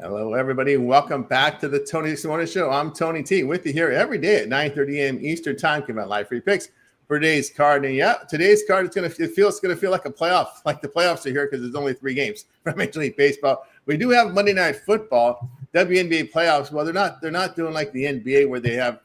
Hello, everybody. Welcome back to the Tony Simone Show. I'm Tony T with you here every day at 9:30 a.m. Eastern Time. Give out live free picks for today's card. And yeah, today's card it's gonna feel like a playoff, like the playoffs are here because there's only 3 games from Major League Baseball. We do have Monday Night Football, WNBA playoffs. Well, they're not doing like the NBA where they have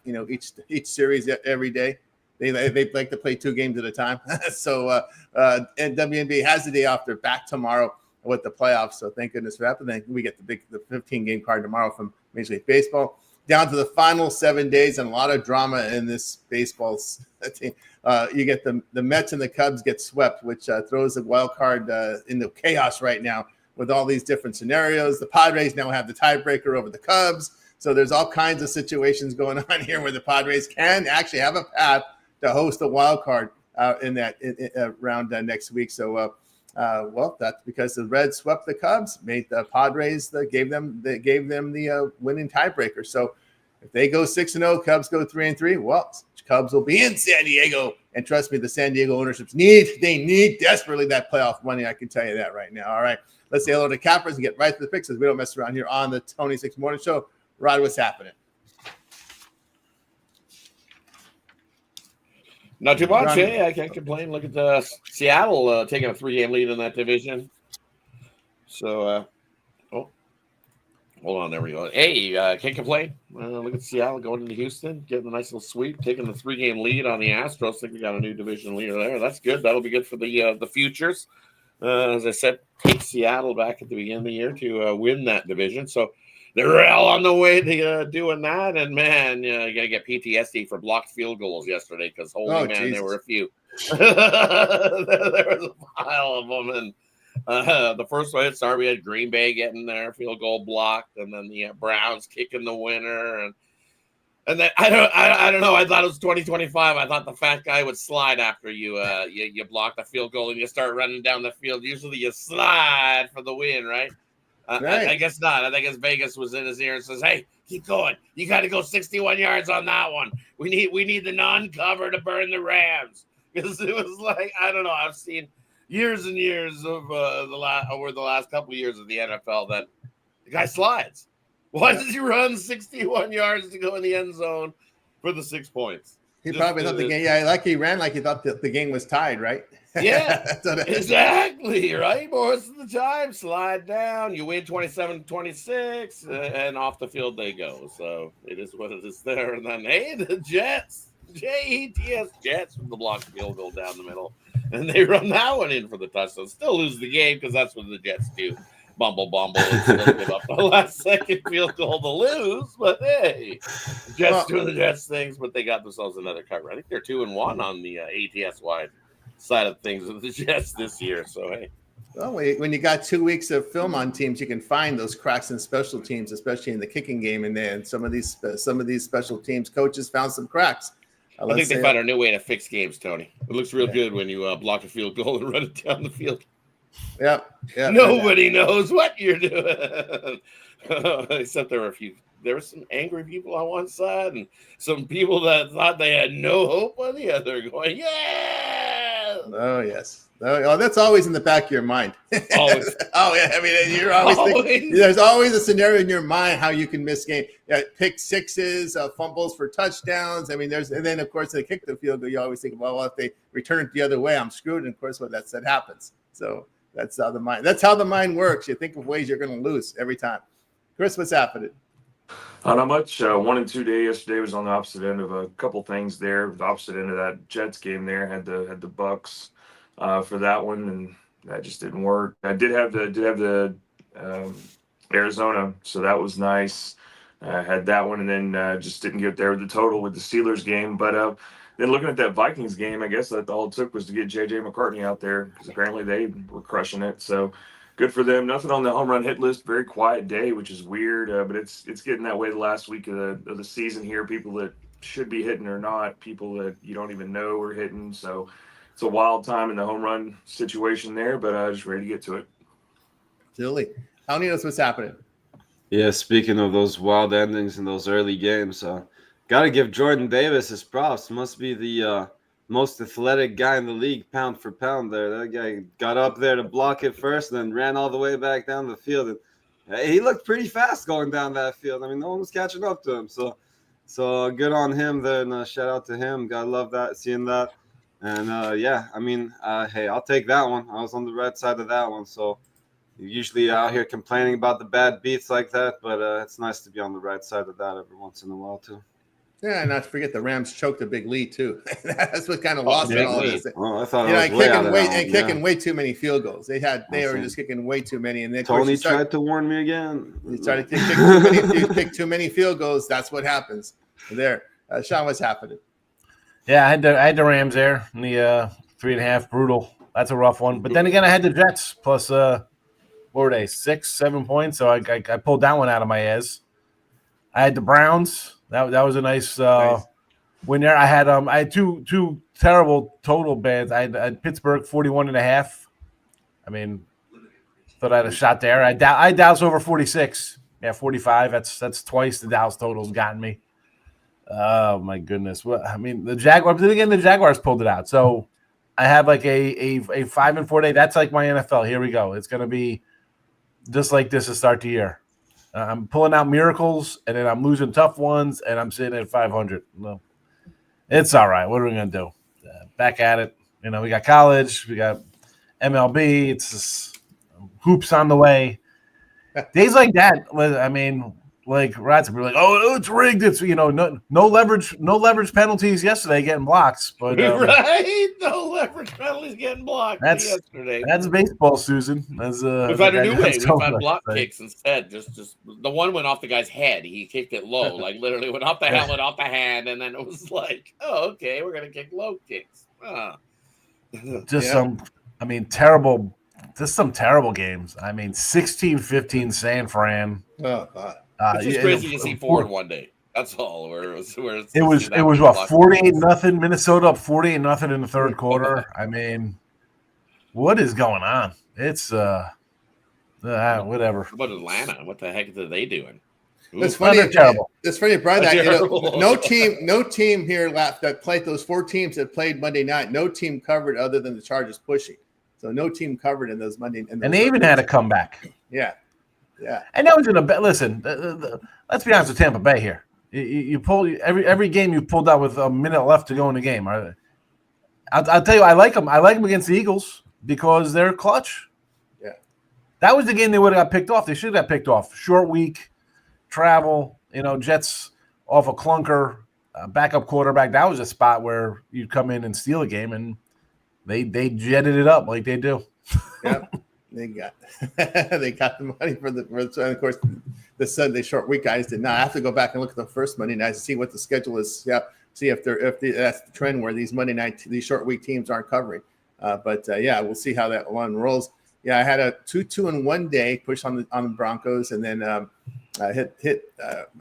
each series every day. They like to play 2 games at a time. And WNBA has the day off. They're back tomorrow with the playoffs. So thank goodness for that. But then we get the 15-game card tomorrow from Major League Baseball. Down to the final 7 days, and a lot of drama in this baseball team. You get the Mets and the Cubs get swept, which throws the wild card into chaos right now with all these different scenarios. The Padres now have the tiebreaker over the Cubs. So there's all kinds of situations going on here where the Padres can actually have a path to host a wild card in that round next week. So well, that's because the Reds swept the Cubs, made the Padres gave them the winning tiebreaker. So if they go 6-0, Cubs go 3-3. Well, Cubs will be in San Diego, and trust me, the San Diego ownerships need desperately that playoff money. I can tell you that right now. All right, let's say hello to Cappers and get right to the picks, because we don't mess around here on the Tony Six Morning Show. Rod, what's happening? Not too much, hey. I can't complain. Look at Seattle taking a 3-game lead in that division. So, hold on. There we go. Hey, can't complain. Look at Seattle going into Houston, getting a nice little sweep, taking the 3-game lead on the Astros. I think we got a new division leader there. That's good. That'll be good for the futures. As I said, take Seattle back at the beginning of the year to win that division. So, they're all on the way to doing that, and man, you got to get PTSD for blocked field goals yesterday because holy man, Jesus. There were a few. There was a pile of them, and the first one we had Green Bay getting their field goal blocked, and then the Browns kicking the winner, and then I don't know. I thought it was 2025. I thought the fat guy would slide after you block the field goal and you start running down the field. Usually you slide for the win, right? Right. I guess not. I think Vegas was in his ear and says, "Hey, keep going. You got to go 61 yards on that one. We need the non-cover to burn the Rams." Because it was like, I don't know. I've seen years and years of over the last couple of years of the NFL that the guy slides. Why does he run 61 yards to go in the end zone for the 6 points? He probably thought the game. Yeah, like he ran like he thought the game was tied, right? Yeah, exactly, right? Most of the time, slide down. You win 27-26, and off the field they go. So it is what it is there. And then, hey, the Jets, Jets, Jets with the blocked field goal down the middle. And they run that one in for the touchdown. Still lose the game because that's what the Jets do. Bumble, and still give up the last second field goal to lose. But hey, Jets doing the Jets things, but they got themselves another cover. I think they're 2-1 on the ATS wide side of things with the Jets this year. So hey, well, when you got 2 weeks of film on teams, you can find those cracks in special teams, especially in the kicking game. And then some of these special teams coaches found some cracks. I think they found a new way to fix games, Tony. It looks real good when you block a field goal and run it down the field. Yeah. Nobody knows what you're doing. Except there were some angry people on one side and some people that thought they had no hope on the other going, yeah. Oh, yes. Oh, that's always in the back of your mind. Always. Oh, yeah. I mean, you're always thinking, there's always a scenario in your mind how you can miss game. Pick sixes, fumbles for touchdowns. I mean, and then, of course, they kick the field goal. You always think, well, if they return it the other way, I'm screwed. And, of course, what that happens. So that's how the mind works. You think of ways you're going to lose every time. Chris, what's happening? Not much. 1 and 2 day yesterday was on the opposite end of a couple things there. The opposite end of that Jets game there had the Bucks for that one, and that just didn't work. I did have the Arizona, so that was nice. Had that one, and then just didn't get there with the total with the Steelers game. But then looking at that Vikings game, I guess that all it took was to get J.J. McCartney out there because apparently they were crushing it. So good for them. Nothing on the home run hit list. Very quiet day, which is weird, but it's getting that way the last week of the season here. People that should be hitting or not, people that you don't even know are hitting. So it's a wild time in the home run situation there, but just ready to get to it. Silly. How knows what's happening? Yeah, speaking of those wild endings in those early games, got to give Jordan Davis his props. Must be the most athletic guy in the league, pound for pound there. That guy got up there to block it first, and then ran all the way back down the field. he looked pretty fast going down that field. I mean, no one was catching up to him. So good on him there, and shout out to him. Gotta love that, seeing that. And yeah, I mean, hey, I'll take that one. I was on the right side of that one, so usually out here complaining about the bad beats like that, but it's nice to be on the right side of that every once in a while too. Yeah, and not to forget the Rams choked a big lead too. That's what kind of lost in all this. Oh, I thought kicking way too many field goals. They were just kicking way too many. And then Tony tried to warn me again. He started to kick too many field goals. That's what happens. There, Sean, what's happening? Yeah, I had the Rams there in the 3.5. Brutal. That's a rough one. But then again, I had the Jets plus what were they, 6-7 points? So I pulled that one out of my ass. I had the Browns. That was a nice win there. I had two terrible total bets. I had Pittsburgh 41.5. I mean, thought I had a shot there. I Dallas over 46. Yeah, 45. That's twice the Dallas total's gotten me. Oh my goodness. Well, I mean, the Jaguars. Then again, the Jaguars pulled it out. So I have like a 5 and 4 day. That's like my NFL. Here we go. It's gonna be just like this to start the year. I'm pulling out miracles, and then I'm losing tough ones, and I'm sitting at 500. No, it's all right. What are we going to do? Back at it. You know, we got college. We got MLB. It's just hoops on the way. Days like that, I mean, like rats be like, oh, it's rigged. It's, you know, no leverage penalties yesterday getting blocks. But right, no leverage penalties getting blocked yesterday. That's baseball, Susan. We've had a new way. We've had block kicks instead. Just the one went off the guy's head. He kicked it low, like literally went off the helmet, off the hand, and then it was like, oh, okay, we're gonna kick low kicks. Terrible. Just some terrible games. I mean, 16-15 San Fran. Oh God. It's just crazy to see Ford one day. That's all. It was what 48-0 Minnesota up 48-0 in the third quarter. I mean, what is going on? It's whatever. What about Atlanta? What the heck are they doing? It's funny. Terrible. It's funny, Brian. That no team here left that played those 4 teams that played Monday night. No team covered other than the Chargers pushing. So no team covered in those Monday. And they even had a comeback. Yeah. Yeah, and that was in a bet. Listen, let's be honest with Tampa Bay here. You pull every game you pulled out with a minute left to go in the game. I'll tell you, I like them. I like them against the Eagles because they're clutch. Yeah, that was the game they would have got picked off. They should have got picked off. Short week, travel. You know, Jets off a clunker, backup quarterback. That was a spot where you'd come in and steal a game, and they jetted it up like they do. Yeah. They got the money for and of course the Sunday short week guys did not. I have to go back and look at the first Monday night to see what the schedule is. Yeah, see if that's the trend where these Monday night these short week teams aren't covering. But we'll see how that one rolls. Yeah, I had a 2-2-1 day push on the Broncos, and then I hit the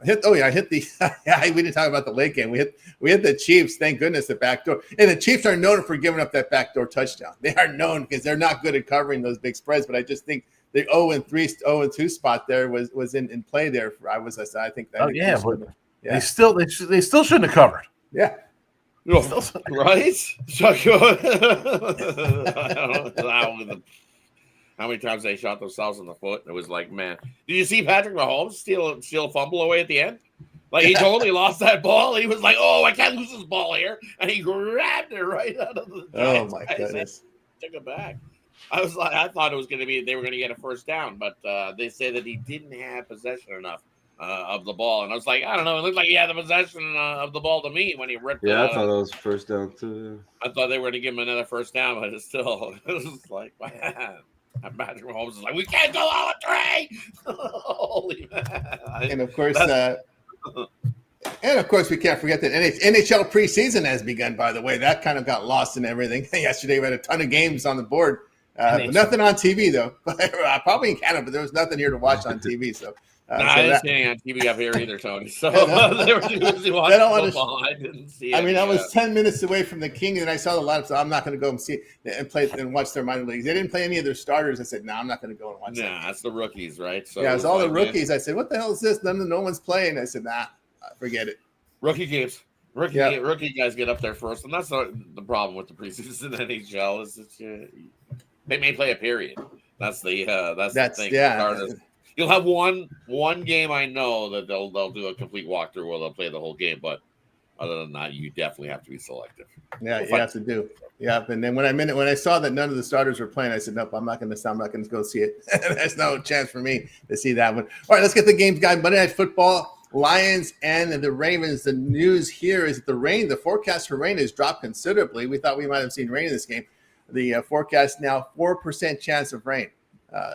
we didn't talk about the late game. We hit the Chiefs. Thank goodness the back door. And the Chiefs are known for giving up that backdoor touchdown. They are known because they're not good at covering those big spreads. But I just think the 0-2 spot there was in play there. I think that. They still shouldn't have covered. Yeah. Right? How many times they shot themselves in the foot? It was like, man. Did you see Patrick Mahomes steal a fumble away at the end? Like, he totally lost that ball. He was like, oh, I can't lose this ball here. And he grabbed it right out of the Giants. Oh, my goodness. Took it back. I thought it was going to be, they were going to get a first down, but they say that he didn't have possession enough of the ball. And I was like, I don't know. It looked like he had the possession of the ball to me when he ripped it. Yeah, I thought that was first down, too. I thought they were going to give him another first down, but it was like, man. Patrick Mahomes is like, we can't go all three. Holy man! And of course, we can't forget that NHL preseason has begun. By the way, that kind of got lost in everything. Yesterday, we had a ton of games on the board. But nothing on TV though. Probably in Canada, but there was nothing here to watch on TV. So. I didn't see any on TV up here either, Tony. So they were too busy watching football. I didn't see it. I mean, I was 10 minutes away from the King, and I saw the lineup, so I'm not going to go and see and play and watch their minor leagues. They didn't play any of their starters. I said, no, I'm not going to go and watch them. That's the rookies, right? So yeah, it was all the rookies. I said, what the hell is this? No one's playing. I said, nah, forget it. Rookie games. Rookie guys get up there first, and that's not the problem with the preseason NHL. Is they may play a period. That's the thing. Yeah. You'll have one game I know that they'll do a complete walkthrough where they'll play the whole game, but other than that, you definitely have to be selective. Yeah, you have to do. Yeah, and then when I saw that none of the starters were playing, I said, nope, I'm not going to go see it. There's no chance for me to see that one. All right, let's get the games, guys. Monday Night Football, Lions and the Ravens. The news here is that the forecast for rain has dropped considerably. We thought we might have seen rain in this game. The forecast now 4% chance of rain,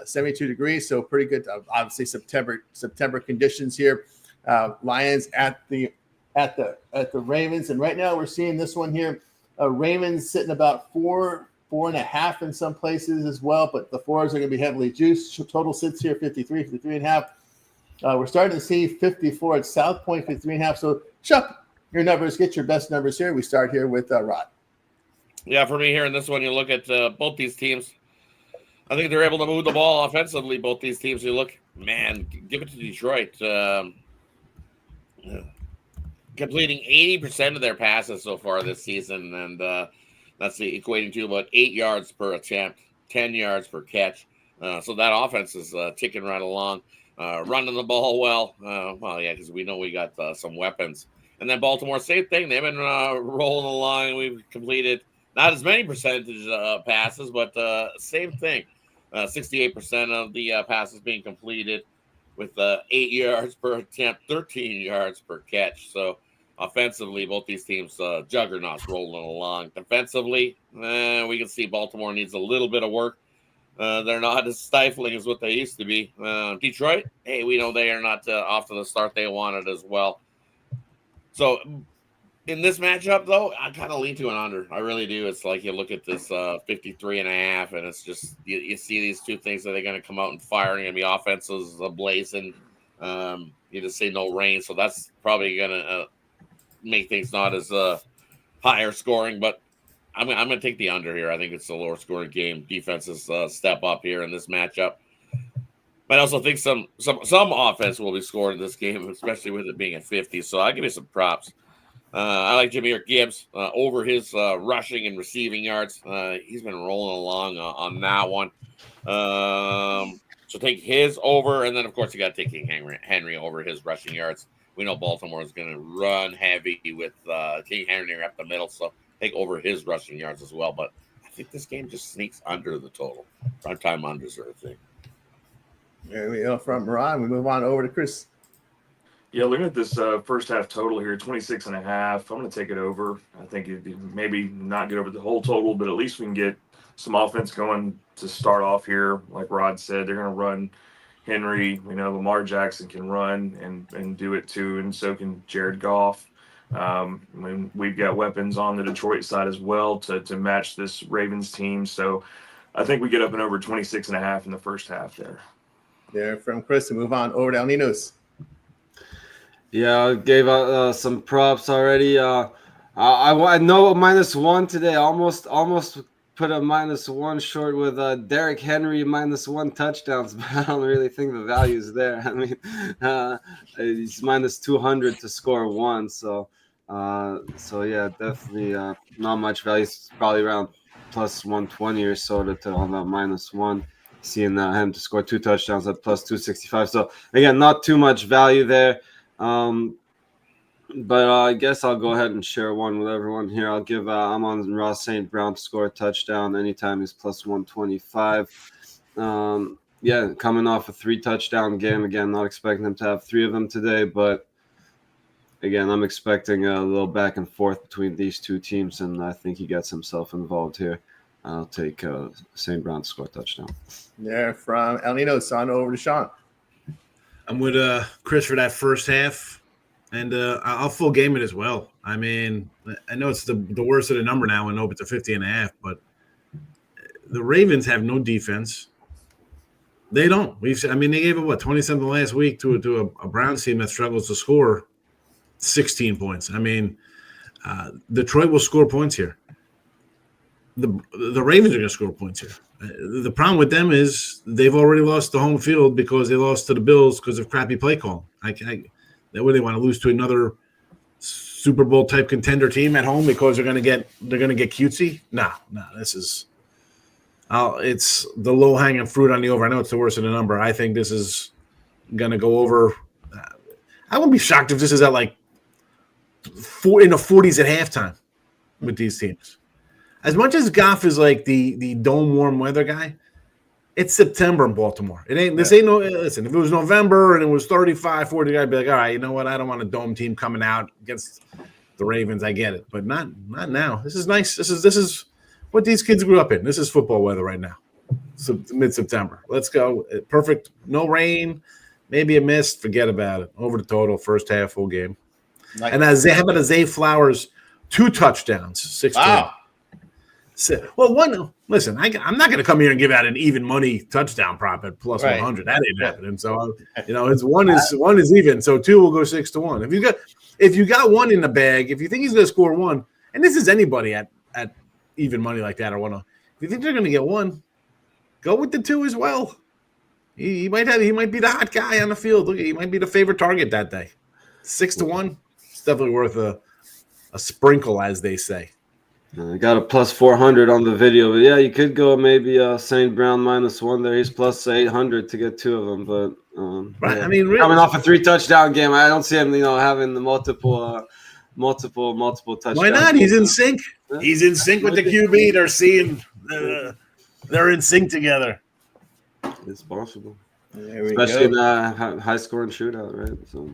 72 degrees, so pretty good. Obviously, September conditions here. Lions at the Ravens, and right now we're seeing this one here. Ravens sitting about 4.5 in some places as well, but the fours are going to be heavily juiced. Total sits here 53.5. We're starting to see 54 at South Point, 53.5. So Chuck, your numbers, get your best numbers here. We start here with Rod. Yeah, for me here in this one, you look at both these teams. I think they're able to move the ball offensively. Both these teams, you look, man, give it to Detroit. Completing 80% of their passes so far this season, and that's equating to about 8 yards per attempt, 10 yards per catch. So that offense is ticking right along, running the ball well. Because we know we got some weapons. And then Baltimore, same thing. They've been rolling along. We've completed not as many percentage passes, but same thing. 68% of the passes being completed with 8 yards per attempt, 13 yards per catch. So offensively, both these teams juggernauts rolling along. Defensively, we can see Baltimore needs a little bit of work. They're not as stifling as what they used to be. Detroit, hey, we know they are not off to the start they wanted as well. So in this matchup, though, I kind of lean to an under. I really do. It's like you look at this 53.5, and it's just you see these two things that they're going to come out and fire, and going to be offenses blazing. You just say no rain, so that's probably going to make things not as higher scoring. But I'm going to take the under here. I think it's a lower scoring game. Defenses step up here in this matchup. But I also think some offense will be scored in this game, especially with it being at 50. So I'll give you some props. I like Jahmyr Gibbs over his rushing and receiving yards. He's been rolling along on that one. So take his over, and then, of course, you got to take King Henry over his rushing yards. We know Baltimore is going to run heavy with King Henry up the middle, so take over his rushing yards as well. But I think this game just sneaks under the total. Primetime unders are a thing. There we go from Ron. We move on over to Chris. Yeah, looking at this first half total here, 26.5. I'm going to take it over. I think maybe not get over the whole total, but at least we can get some offense going to start off here. Like Rod said, they're going to run Henry. We know Lamar Jackson can run and do it too, and so can Jared Goff. We've got weapons on the Detroit side as well to match this Ravens team. So I think we get up and over 26.5 in the first half there. There from Chris to move on over to El Ninos. Yeah, I gave out some props already. I know a -1 today. Almost put a -1 short with Derrick Henry -1 touchdowns, but I don't really think the value is there. I mean, he's -200 to score 1. So yeah, definitely not much value. It's probably around +120 or so on that -1. Seeing him to score 2 touchdowns at +265. So again, not too much value there. But I guess I'll go ahead and share one with everyone here. I'll give I'm on Ross St. Brown to score a touchdown anytime he's +125. Yeah, coming off a 3 touchdown game. Again, not expecting him to have 3 of them today, but again, I'm expecting a little back and forth between these two teams, and I think he gets himself involved here. I'll take St. Brown to score a touchdown. There from El Ninos on over to Sean. I'm with Chris for that first half, and I'll full game it as well. I mean, I know it's the worst of the number now, and it's a 50.5, but the Ravens have no defense. They don't. They gave up 20-something last week to a Browns team that struggles to score 16 points. I mean, Detroit will score points here. The Ravens are going to score points here. The problem with them is they've already lost the home field because they lost to the Bills because of crappy play call. That way they want to lose to another Super Bowl type contender team at home because they're going to get cutesy. No, this is it's the low hanging fruit on the over. I know it's the worst of the number. I think this is going to go over. I wouldn't be shocked if this is at like in the 40s at halftime with these teams. As much as Goff is like the dome warm weather guy, it's September in Baltimore. This ain't no, listen, if it was November and it was 35, 40, I'd be like, all right, you know what? I don't want a dome team coming out against the Ravens. I get it, but not now. This is nice. This is what these kids grew up in. This is football weather right now. So mid-September. Let's go. Perfect. No rain. Maybe a mist. Forget about it. Over the total. First half, full game. Nice. And how about Zay Flowers? 2 touchdowns. 6 wow. So, well, one. Listen, I'm not going to come here and give out an even money touchdown prop at plus 100. That ain't happening. So it's one is even. So 2 will go 6-1. If you got 1 in the bag, if you think he's going to score 1, and this is anybody at even money like that or 1, if you think they're going to get 1, go with the 2 as well. He might be the hot guy on the field. Look, he might be the favorite target that day. 6-1. It's definitely worth a sprinkle, as they say. I got a plus 400 on the video, but yeah, you could go maybe St. Brown -1 there. He's plus 800 to get 2 of them, but right. Yeah. I mean, really, coming off a 3 touchdown game, I don't see him, having the multiple touchdowns. Why not? He's in sync. He's in sync with the QB. They're seeing. They're in sync together. It's possible, especially in a high-scoring shootout, right? So.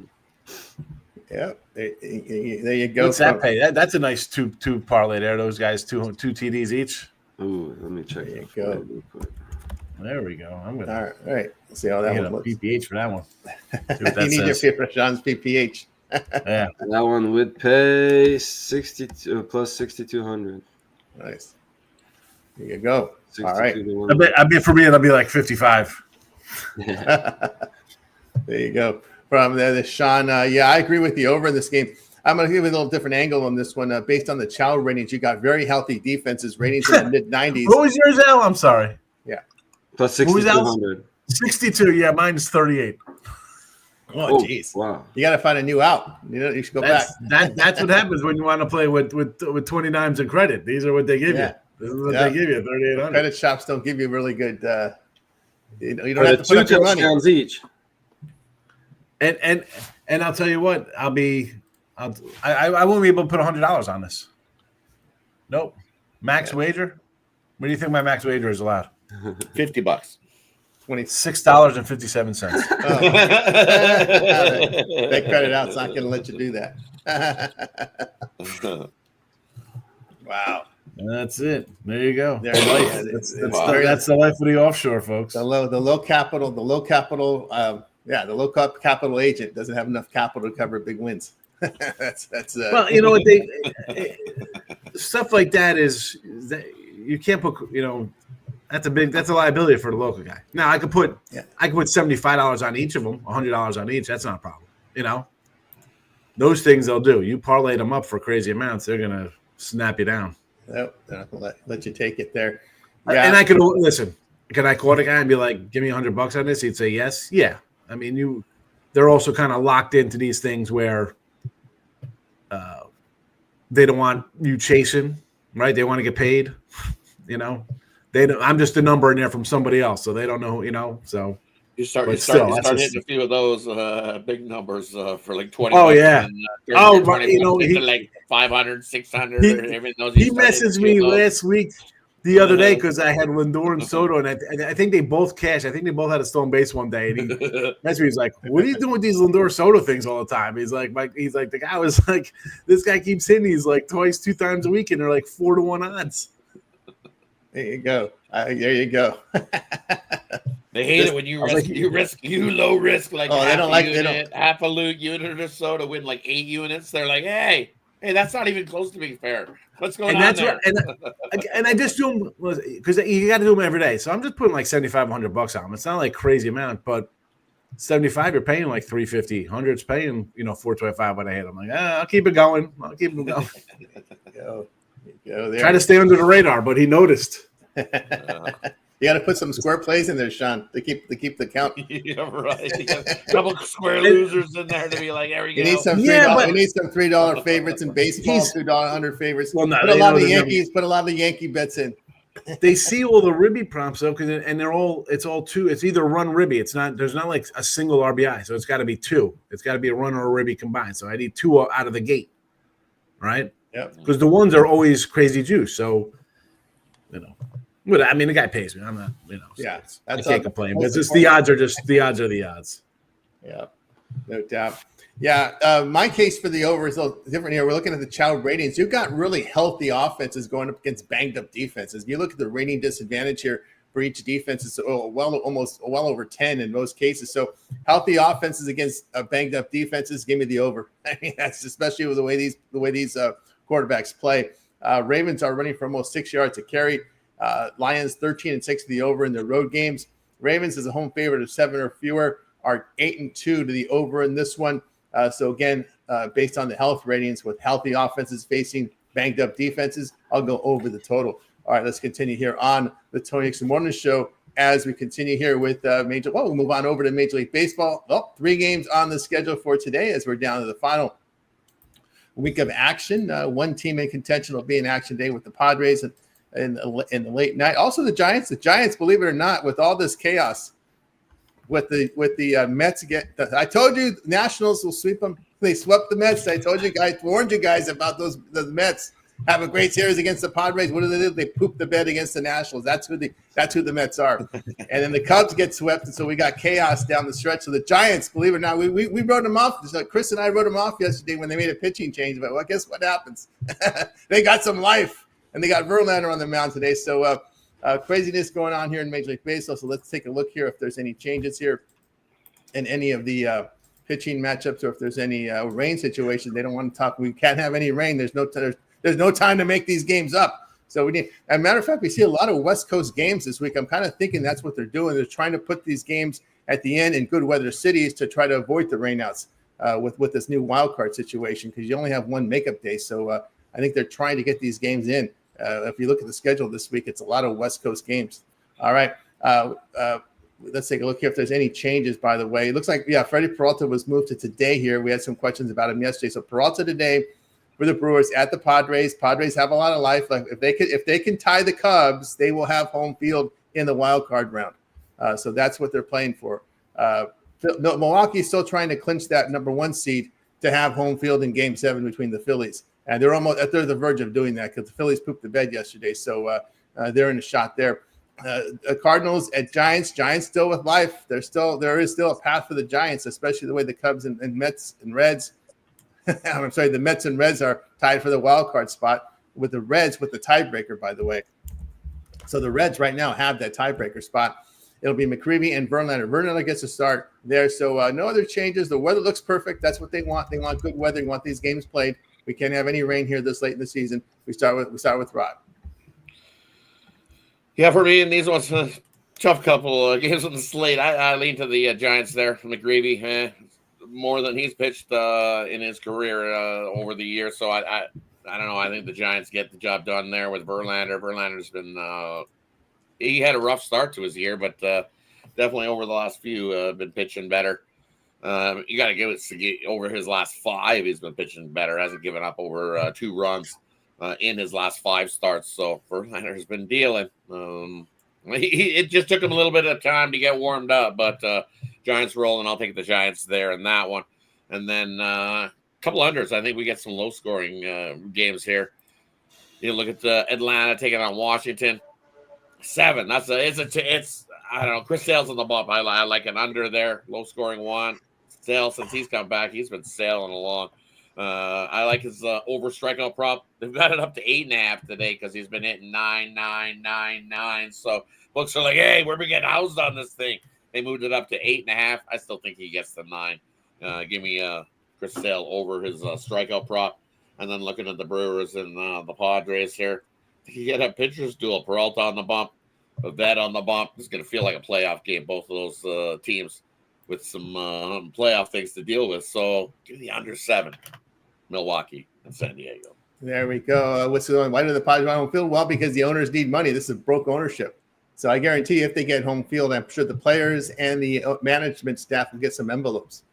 Yeah, there you go. What's that pay? That's a nice two parlay there. Those guys, two TDs each. Ooh, let me check. There you go. There we go. I'm gonna. All right. Let's see how that one looks. PPH for that one. You need your favorite Sean's PPH. Yeah, that one would pay 62 plus 6,200. Nice. There you go. All right. I bet for me it'll be like 55. There you go. From the Sean, I agree with you over in this game. I'm going to give you a little different angle on this one. Based on the Chow ratings, you got very healthy defenses, ratings in the mid-90s. What was yours, Al? I'm sorry. Yeah. Plus 6,200. 62. Yeah, mine's 38. Oh, jeez. Wow. You got to find a new out. You should go back. That's what happens when you want to play with 29s in credit. These are what they give you. This is what they give you, 3,800. Credit shops don't give you really good you don't have to put up your money. Each. And I'll tell you what, I won't be able to put $100 on this. Nope. Max wager. What do you think my max wager is allowed? $50. $26.57. Oh. That credit out's not going to let you do that. Wow. That's it. There you go. There that's the life of the offshore, folks. The low capital agent doesn't have enough capital to cover big wins. that's well, you know what stuff like that is that you can't put, that's a liability for the local guy. Now I could put $75 on each of them, $100 on each. That's not a problem. Those things they'll do. You parlay them up for crazy amounts, they're gonna snap you down. Nope, they're not gonna let you take it there. Yeah. And I could listen. Can I call the guy and be like, "Give me $100 on this"? He'd say yes. Yeah. I mean, they're also kind of locked into these things where they don't want you chasing, right? They want to get paid. I'm just a number in there from somebody else, so they don't know. So you start hitting a few of those big numbers for like 20. Oh yeah. Like 500, 600. He messaged me last week. The other day, because I had Lindor and Soto, and I think they both cashed. I think they both had a stolen base one day. And he messaged me. He's like, "What are you doing with these Lindor Soto things all the time?" He's like, the guy was like, "This guy keeps hitting these like twice, 2 times a week, and they're like 4-1 odds." There you go. There you go. They hate it when you low risk like half a unit or so to win like 8 units. They're like, hey, that's not even close to being fair. What's going on there? And I just do them because you got to do them every day. So I'm just putting like $7,500 on them. It's not like crazy amount, but 75 you're paying like $350. 100's paying $425 when I hit. I'm like, I'll keep it going. Go there. Try to stay under the radar, but he noticed. You got to put some square plays in there, Sean, to keep the count. Yeah, right. You got a couple square losers in there to be like, there we go. You need some $3 favorites in baseball, $2 favorites. Well, no, put a lot of the Yankees. Put a lot of the Yankee bets in. they see all the Ribby prompts though, and it's all two. It's either run Ribby. There's not like a single RBI, so it's got to be two. It's got to be a run or a Ribby combined. So I need two out of the gate, right? Yeah. Because the ones are always crazy juice. So, but I mean, the guy pays me. I'm not, so Yeah, I can't complain. But just the odds are the odds. Yeah, no doubt. Yeah, my case for the over is a little different here. We're looking at the child ratings. You've got really healthy offenses going up against banged up defenses. You look at the rating disadvantage here for each defense, it's almost well over 10 in most cases. So healthy offenses against banged up defenses, give me the over. I mean, that's especially with the way these quarterbacks play. Ravens are running for almost 6 yards a carry. Lions 13-6 to the over in their road games. Ravens is a home favorite of 7 or fewer, are 8-2 to the over in this one. So again, based on the health ratings with healthy offenses facing banged up defenses, I'll go over the total. All right, let's continue here on the Tony Nixon Morning Show as we continue here with we'll move on over to Major League Baseball. Well, 3 games on the schedule for today as we're down to the final week of action. One team in contention will be in action day with the Padres in the late night. Also the Giants. The Giants, believe it or not, with all this chaos with the Mets I told you Nationals will sweep them. They swept the Mets. I told you guys, warned you guys about the Mets have a great series against the Padres. What do? They poop the bed against the Nationals. That's who the Mets are. And then the Cubs get swept, and so we got chaos down the stretch. So the Giants, believe it or not, we wrote them off. So Chris and I wrote them off yesterday when they made a pitching change. But well, guess what happens? They got some life, and they got Verlander on the mound today. So craziness going on here in Major League Baseball. So let's take a look here if there's any changes here in any of the pitching matchups, or if there's any rain situation. They don't want to talk. We can't have any rain. There's no time to make these games up. So we need. As a matter of fact, we see a lot of West Coast games this week. I'm kind of thinking that's what they're doing. They're trying to put these games at the end in good weather cities to try to avoid the rainouts with this new wild card situation, because you only have one makeup day. So I think they're trying to get these games in. If you look at the schedule this week, it's a lot of West Coast games. All right. Let's take a look here if there's any changes, by the way. It looks like, Freddie Peralta was moved to today here. We had some questions about him yesterday. So Peralta today for the Brewers at the Padres. Padres have a lot of life. Like if they can tie the Cubs, they will have home field in the wild card round. So that's what they're playing for. Milwaukee's still trying to clinch that number 1 seed to have home field in Game 7 between the Phillies. And they're on the verge of doing that because the Phillies pooped the bed yesterday. So they're in a shot there. Cardinals at Giants. Giants still with life. There is still a path for the Giants, especially the way the Cubs and Mets and Reds. I'm sorry, the Mets and Reds are tied for the wild card spot with the Reds with the tiebreaker, by the way. So the Reds right now have that tiebreaker spot. It'll be McCreevy and Verlander. Verlander gets a start there. So no other changes. The weather looks perfect. That's what they want. They want good weather. They want these games played. We can't have any rain here this late in the season. We start with Rod. Yeah, for me, and these ones, tough couple games on the slate. I lean to the Giants there. McGreevy, more than he's pitched in his career over the years. So I don't know. I think the Giants get the job done there with Verlander. Verlander's been he had a rough start to his year, but definitely over the last few been pitching better. You got to give it over his last 5. He's been pitching better. Hasn't given up over 2 runs in his last 5 starts. So Verlander's been dealing. It just took him a little bit of time to get warmed up, but Giants rolling. I'll take the Giants there in that one. And then a couple unders. I think we get some low scoring games here. You look at Atlanta taking on Washington. 7. It's I don't know. Chris Sale's on the bump. I like an under there. Low scoring one. Sale, since he's come back, he's been sailing along. I like his over strikeout prop. They've got it up to 8.5 today because he's been hitting 9, 9, 9, 9. So books are like, hey, we're getting housed on this thing. They moved it up to 8.5. I still think he gets the 9. Give me Chris Sale over his strikeout prop. And then looking at the Brewers and the Padres here, I think you get a pitcher's duel. Peralta on the bump, Vet on the bump. It's going to feel like a playoff game, both of those teams with some playoff things to deal with. So give me the under 7, Milwaukee and San Diego. There we go. What's going? Why do the Padres want home field? Well, because the owners need money. This is broke ownership. So I guarantee if they get home field, I'm sure the players and the management staff will get some envelopes.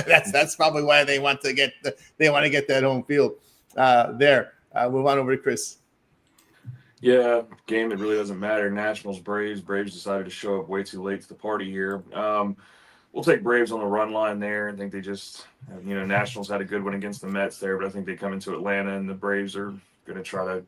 that's probably why they want to get that home field there. Move on over to Chris. Yeah, game it really doesn't matter. Nationals, Braves. Braves decided to show up way too late to the party here. We'll take Braves on the run line there. I think they just, Nationals had a good one against the Mets there, but I think they come into Atlanta and the Braves are going to try to,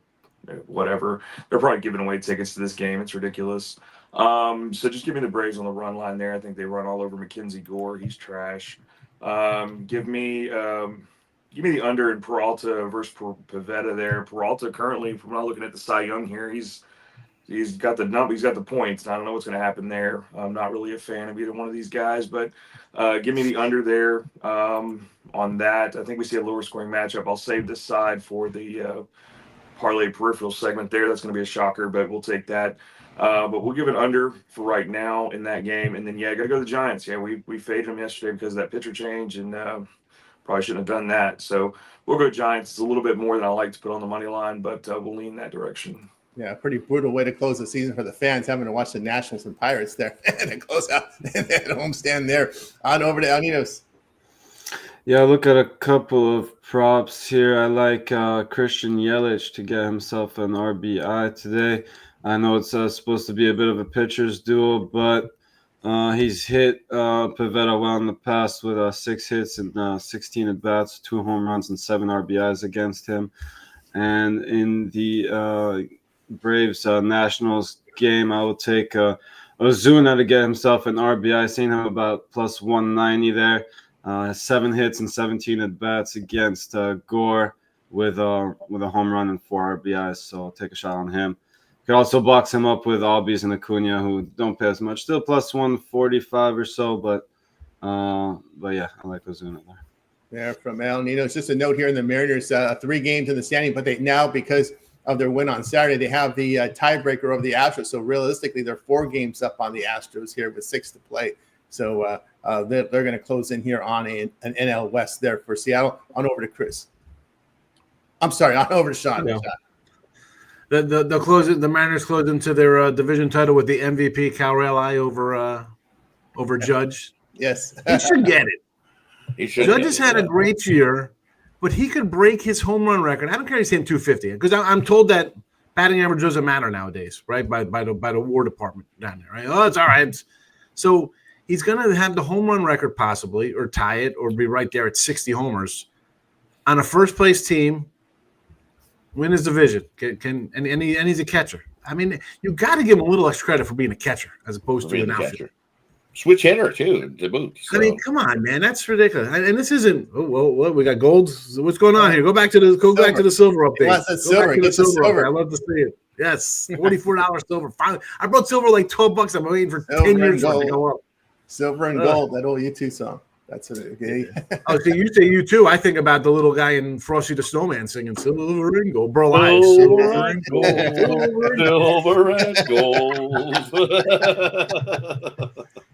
whatever. They're probably giving away tickets to this game. It's ridiculous. So just give me the Braves on the run line there. I think they run all over Mackenzie Gore. He's trash. Give me the under in Peralta versus Pivetta there. Peralta currently, from not looking at the Cy Young here, he's got the number, he's got the points. I don't know what's going to happen there. I'm not really a fan of either one of these guys, but give me the under there on that. I think we see a lower scoring matchup. I'll save this side for the parlay peripheral segment there. That's going to be a shocker, but we'll take that. But we'll give it under for right now in that game. And then, got to go to the Giants. Yeah, we faded them yesterday because of that pitcher change, and probably shouldn't have done that. So we'll go Giants. It's a little bit more than I like to put on the money line, but we'll lean that direction. Yeah, pretty brutal way to close the season for the fans, having to watch the Nationals and Pirates there and then close out and homestand there. On over to Alninos. Yeah, look at a couple of props here. I like Christian Yelich to get himself an RBI today. I know it's supposed to be a bit of a pitcher's duel, but he's hit Pivetta well in the past with 6 hits and 16 at-bats, 2 home runs and 7 RBIs against him. And in the Braves Nationals game, I will take Ozuna to get himself an RBI. Seen him about plus 190 there. 7 hits and 17 at bats against Gore with a home run and 4 RBIs. So I'll take a shot on him. Could also box him up with Albies and Acuna, who don't pay as much. Still plus 145 or so, but yeah, I like Ozuna there. Yeah, from El Nino. It's just a note here in the Mariners, 3 games in the standing, but they now, because of their win on Saturday, they have the tiebreaker over the Astros. So realistically, they're 4 games up on the Astros here with 6 to play. So they're going to close in here on an NL West there for Seattle. On over to Chris. I'm sorry, on over to Sean. No. The close. The Mariners close into their division title with the MVP Cal Raleigh over Judge. Yes, he should get it. He should. Judge has had a great year, but he could break his home run record. I don't care if he's hitting 250, because I'm told that batting average doesn't matter nowadays, right? By the War Department down there, right? Oh, it's all right. So he's going to have the home run record possibly, or tie it, or be right there at 60 homers on a first place team. Win his division, and he's a catcher. I mean, you got to give him a little extra credit for being a catcher as opposed to an outfielder. Switch hitter too to boot. So. I mean, come on, man, that's ridiculous. And this isn't. Oh, well, we got gold. So what's going on here? Go back to the silver update. Wants that silver. Get the silver. I love to see it. Yes, $44 silver. Finally, I brought silver like $12. I'm waiting for 10 years for it to go up. Silver and gold. That old U2 song. That's it. Okay. Oh, so you say you too? I think about the little guy in Frosty the Snowman singing "Silver and Gold." Burl Silver and gold, silver and gold.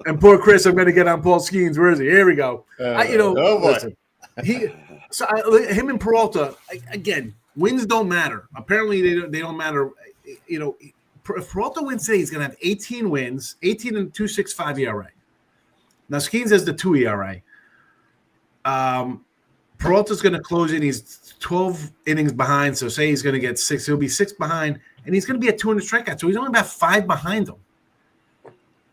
And poor Chris, I'm going to get on Paul Skeens. Where is he? Here we go. Oh boy. Listen, him and Peralta again. Wins don't matter. Apparently, they don't matter. If Peralta wins today, he's going to have 18 wins, 18 and 2.65 ERA. Now Skeens has the 2 ERA. Peralta's going to close in. He's 12 innings behind. So say he's going to get 6. He'll be 6 behind, and he's going to be at 200 strikeouts. So he's only about 5 behind him.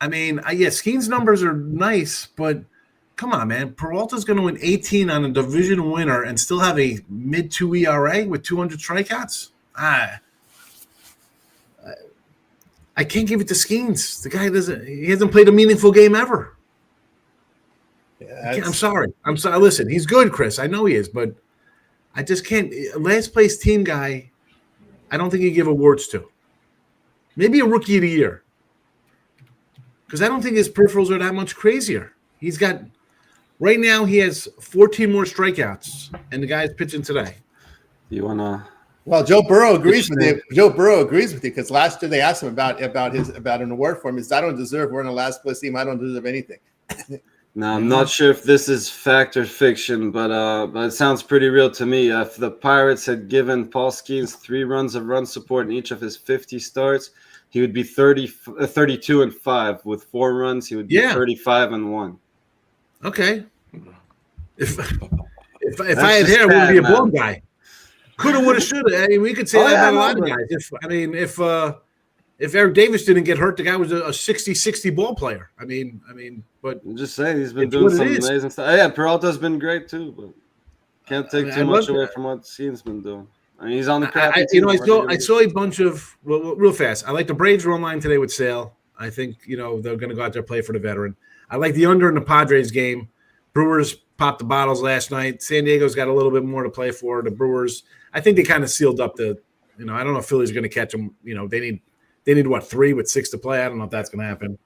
I mean, Skeens' numbers are nice, but come on, man. Peralta's going to win 18 on a division winner and still have a mid-2 ERA with 200 strikeouts? I can't give it to Skeens. The guy he hasn't played a meaningful game ever. I'm sorry. Listen, he's good, Chris. I know he is, but I just can't. Last place team guy, I don't think you give awards to. Maybe a rookie of the year. Because I don't think his peripherals are that much crazier. He's got, right now, he has 14 more strikeouts, and the guy's pitching today. You want to? Well, Joe Burrow agrees with you. Joe Burrow agrees with you because last year they asked him about an award for him. He said, I don't deserve. We're in the last place team. I don't deserve anything. Now, I'm not sure if this is fact or fiction, but it sounds pretty real to me. If the Pirates had given Paul Skeens 3 runs of run support in each of his 50 starts, he would be 32-5 with 4 runs. He would be 35-1. Okay. If I had hair, I wouldn't be a blonde guy. Coulda, woulda, shoulda. I mean, we could say that about a lot of guys. If Eric Davis didn't get hurt, the guy was a 60-60 ball player. But I'm just saying he's been doing some amazing stuff. Yeah, Peralta's been great too, but can't take too much away from what Scene's been doing. I mean, he's on the crappy team. I saw a bunch of real fast. I like the Braves were online today with Sale. I think they're going to go out there and play for the veteran. I like the under in the Padres game. Brewers popped the bottles last night. San Diego's got a little bit more to play for. The Brewers, I think they kind of sealed up I don't know if Philly's going to catch them. They need what, 3 with 6 to play. I don't know if that's going to happen.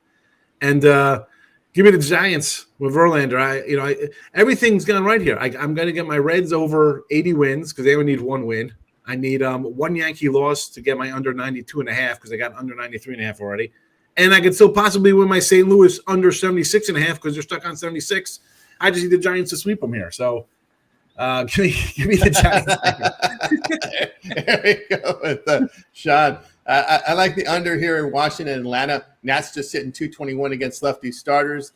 And give me the Giants with Verlander. Everything's gone right here. I'm going to get my Reds over 80 wins because they only need 1 win. I need 1 Yankee loss to get my under 92.5 because I got under 93.5 already. And I could still possibly win my St. Louis under 76.5 because they're stuck on 76. I just need the Giants to sweep them here. So give me the Giants. There we go with Sean. I like the under here in Washington, Atlanta. Nats just sitting 221 against lefty starters.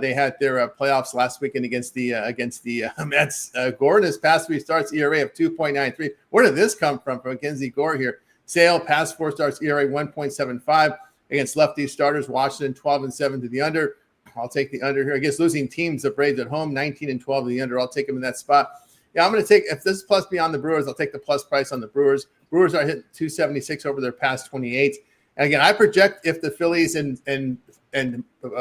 They had their playoffs last weekend against the Mets. Gordon, his past 3 starts, ERA of 2.93. Where did this come from Mackenzie Gore here? Sale, past 4 starts, ERA 1.75 against lefty starters. Washington 12-7 to the under. I'll take the under here. I guess losing teams, the Braves at home, 19-12 to the under. I'll take them in that spot. Yeah, I'm going to take, if this is plus beyond the Brewers, I'll take the plus price on the Brewers. Brewers are hitting 276 over their past 28. And again, I project if the Phillies and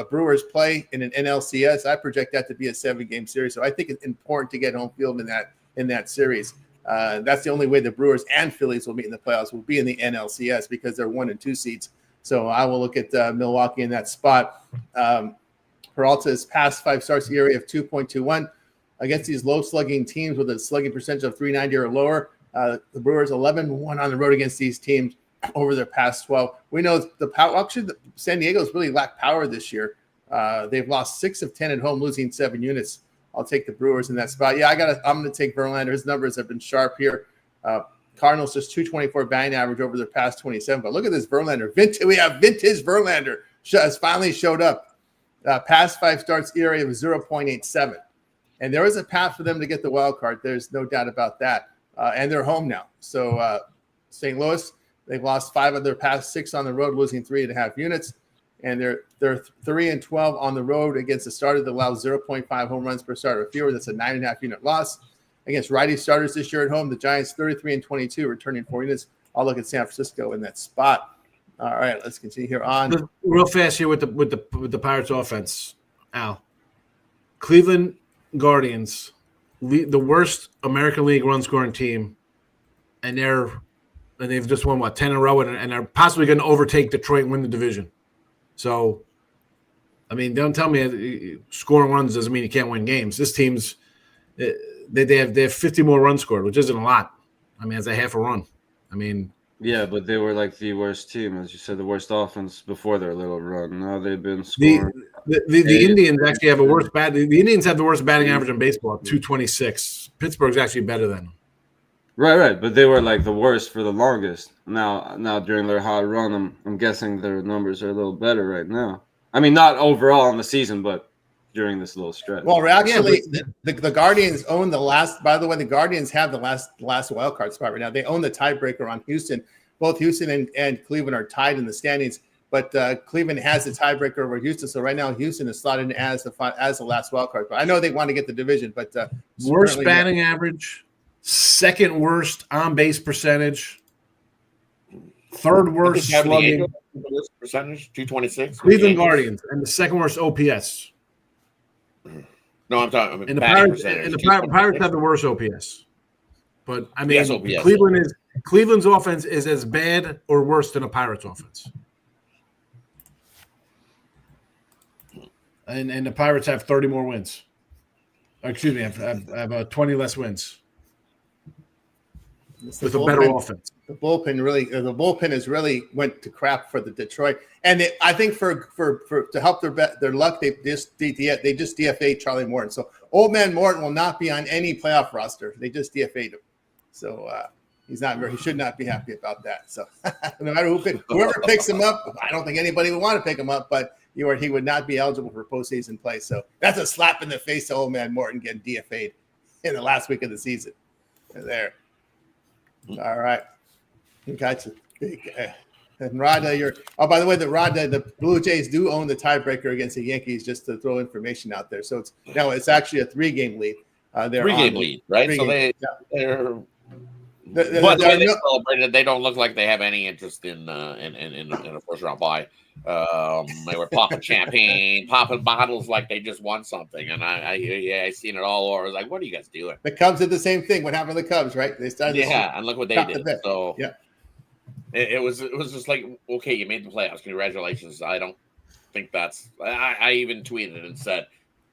Brewers play in an NLCS, I project that to be a 7-game series. So I think it's important to get home field in that series. That's the only way the Brewers and Phillies will meet in the playoffs, will be in the NLCS because they're 1 and 2 seeds. So I will look at Milwaukee in that spot. Peralta's past 5 starts, ERA of 2.21 against these low slugging teams with a slugging percentage of 390 or lower. The Brewers 11-1 on the road against these teams over their past 12. We know the power. Actually, San Diego's really lacked power this year. They've lost 6 of 10 at home, losing 7 units. I'll take the Brewers in that spot. Yeah, I'm going to take Verlander. His numbers have been sharp here. Cardinals just 224 batting average over their past 27. But look at this Verlander. We have vintage Verlander has finally showed up. Past 5 starts, ERA of 0.87. And there is a path for them to get the wild card. There's no doubt about that. And they're home now. So St. Louis, they've lost 5 of their past 6 on the road, losing 3.5 units. And they're 3-12 on the road against a starter that allows 0.5 home runs per starter or fewer. That's a 9.5 unit loss. Against righty starters this year at home, the Giants 33-22, returning 4 units. I'll look at San Francisco in that spot. All right, let's continue here on. Real fast here with the Pirates offense. Al, Cleveland Guardians, the worst American League run scoring team, and they've just won 10 in a row, and are possibly going to overtake Detroit and win the division. So, I mean, don't tell me scoring runs doesn't mean you can't win games. This team's they have 50 more runs scored, which isn't a lot. I mean, it's a half a run. I mean, yeah, but they were like the worst team, as you said, the worst offense before their little run. Now they've been scoring. The Indians actually have a worse bat. The Indians have the worst batting average in baseball, 226. Pittsburgh's actually better than them. Right. But they were like the worst for the longest. Now during their hot run, I'm guessing their numbers are a little better right now. I mean, not overall in the season, but during this little stretch. Well, actually, the Guardians own the last. By the way, the Guardians have the last wild card spot right now. They own the tiebreaker on Houston. Both Houston and Cleveland are tied in the standings, but Cleveland has the tiebreaker over Houston. So right now, Houston is slotted in as the last wild card. But I know they want to get the division, but worst batting average, second worst on base percentage, third worst slugging percentage, 226. Cleveland Guardians, and the second worst OPS. No, I'm talking. And the Pirates have the worst OPS. But I mean, yes, Cleveland's offense is as bad or worse than a Pirates offense. And the Pirates have 30 more wins. Excuse me, have 20 less wins with a better offense. The bullpen has really went to crap for the Detroit, and I think for to help their luck, they just DFA'd Charlie Morton. So Old Man Morton will not be on any playoff roster. They just DFA'd him, so he should not be happy about that. So no matter whoever picks him up, I don't think anybody would want to pick him up, but he would not be eligible for postseason play. So that's a slap in the face to Old Man Morton getting DFA'd in the last week of the season. There. All right. You got you. And Rod, by the way, the Blue Jays do own the tiebreaker against the Yankees, just to throw information out there. So it's actually a 3-game lead. They're 3-game lead, right? So they're but the way they celebrated, they don't look like they have any interest in a first round bye. They were popping champagne, popping bottles like they just won something, and I seen it all over. I was like, what are you guys doing? The Cubs did the same thing. What happened to the Cubs, right? They started. And look what they did. So yeah, it was just like, okay, you made the playoffs. Congratulations. I don't think that's. I even tweeted and said,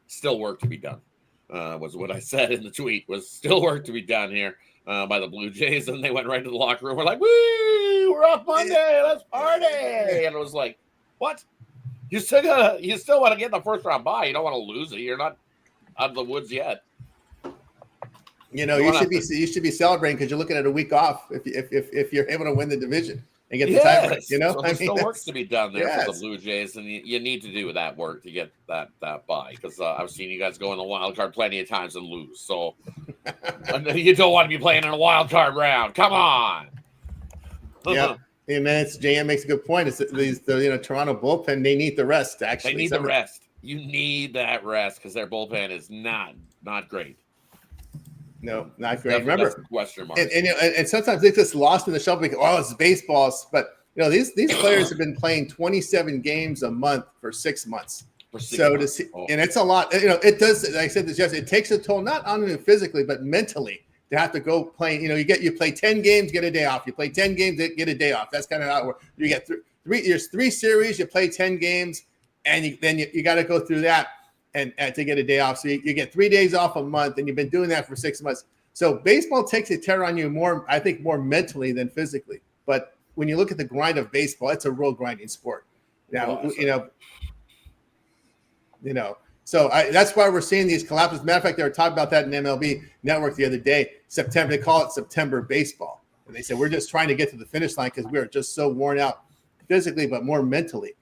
still work to be done. Was what I said in the tweet. Was still work to be done here. By the Blue Jays, and they went right to the locker room. We're like, woo, we're off Monday, let's party. And it was like, what? You still want to get in the first round bye. You don't want to lose it. You're not out of the woods yet. You should be celebrating because you're looking at a week off if you're able to win the division and get the tiebreak. So there's still work to be done there for the Blue Jays, and you need to do that work to get that bye, because I've seen you guys go in the wild card plenty of times and lose. So you don't want to be playing in a wild card round. Come on. Yeah. And man, JM makes a good point. It's the Toronto bullpen, they need the rest. Actually, they need the rest. You need that rest because their bullpen is not great. No, not great. Remember, question mark. And sometimes they just lost in the shuffle because it's baseball. But these players have been playing 27 games a month for 6 months. And it's a lot. It does. Like I said this yesterday, it takes a toll not only physically but mentally to have to go play. You play 10 games, get a day off. You play 10 games, get a day off. That's kind of how it works. You get there's 3 series. You play 10 games, and then you got to go through that. And to get a day off. So you get 3 days off a month, and you've been doing that for 6 months. So baseball takes a tear on you more mentally than physically. But when you look at the grind of baseball, it's a real grinding sport. Now, so that's why we're seeing these collapses. As a matter of fact, they were talking about that in MLB Network the other day. September, they call it September baseball. And they said, we're just trying to get to the finish line because we are just so worn out physically, but more mentally.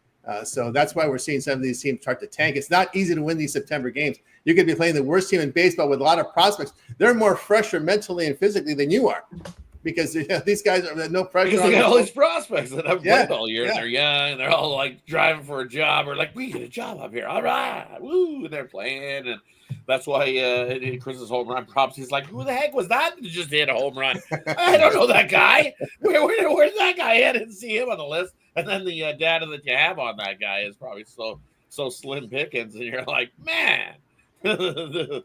So that's why we're seeing some of these teams start to tank. It's not easy to win these September games. You could be playing the worst team in baseball with a lot of prospects. They're more fresher mentally and physically than you are, because these guys are no pressure. Because they got all these prospects that have played all year, and they're young, and they're all like driving for a job, or like, we get a job up here. All right, woo! And they're playing, and that's why Chris's home run props. He's like, who the heck was that just hit a home run? I don't know that guy. Where's that guy? I didn't see him on the list. And then the data that you have on that guy is probably so slim pickings, and you're like, man. So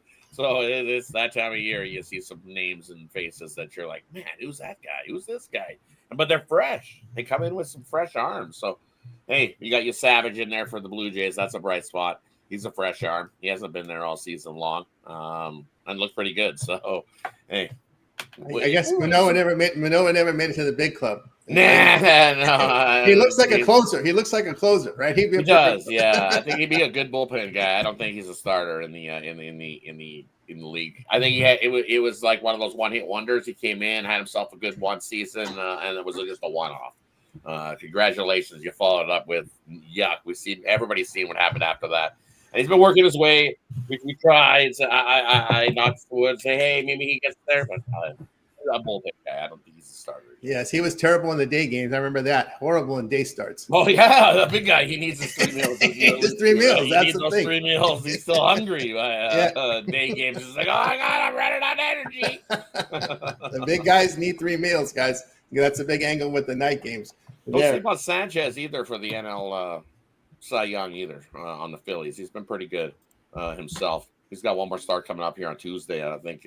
it's that time of year you see some names and faces that you're like, man, who's that guy? Who's this guy? But they're fresh. They come in with some fresh arms. So, hey, you got your Savage in there for the Blue Jays. That's a bright spot. He's a fresh arm. He hasn't been there all season long, and looked pretty good. So, hey, I guess Manoah never made it to the big club. No. He looks like a closer. He looks like a closer, right? He does, yeah. I think he'd be a good bullpen guy. I don't think he's a starter in the league. I think it was like one of those one-hit wonders. He came in, had himself a good one season, and it was just a one-off. Congratulations, you followed up with yuck. Everybody's seen what happened after that. And he's been working his way. We tried. So I knocked wood, say, hey, maybe he gets there, but a bullpen guy. I don't think he's a starter. Yes, he was terrible in the day games. I remember that. Horrible in day starts. Oh, yeah, the big guy. He needs his 3 meals. He needs his 3 meals. He needs those 3 meals. He's still hungry. Day games. He's like, oh, my God, I'm running out of energy. The big guys need 3 meals, guys. That's a big angle with the night games. Don't sleep on Sanchez either for the NL Cy Young either on the Phillies. He's been pretty good himself. He's got one more start coming up here on Tuesday. I think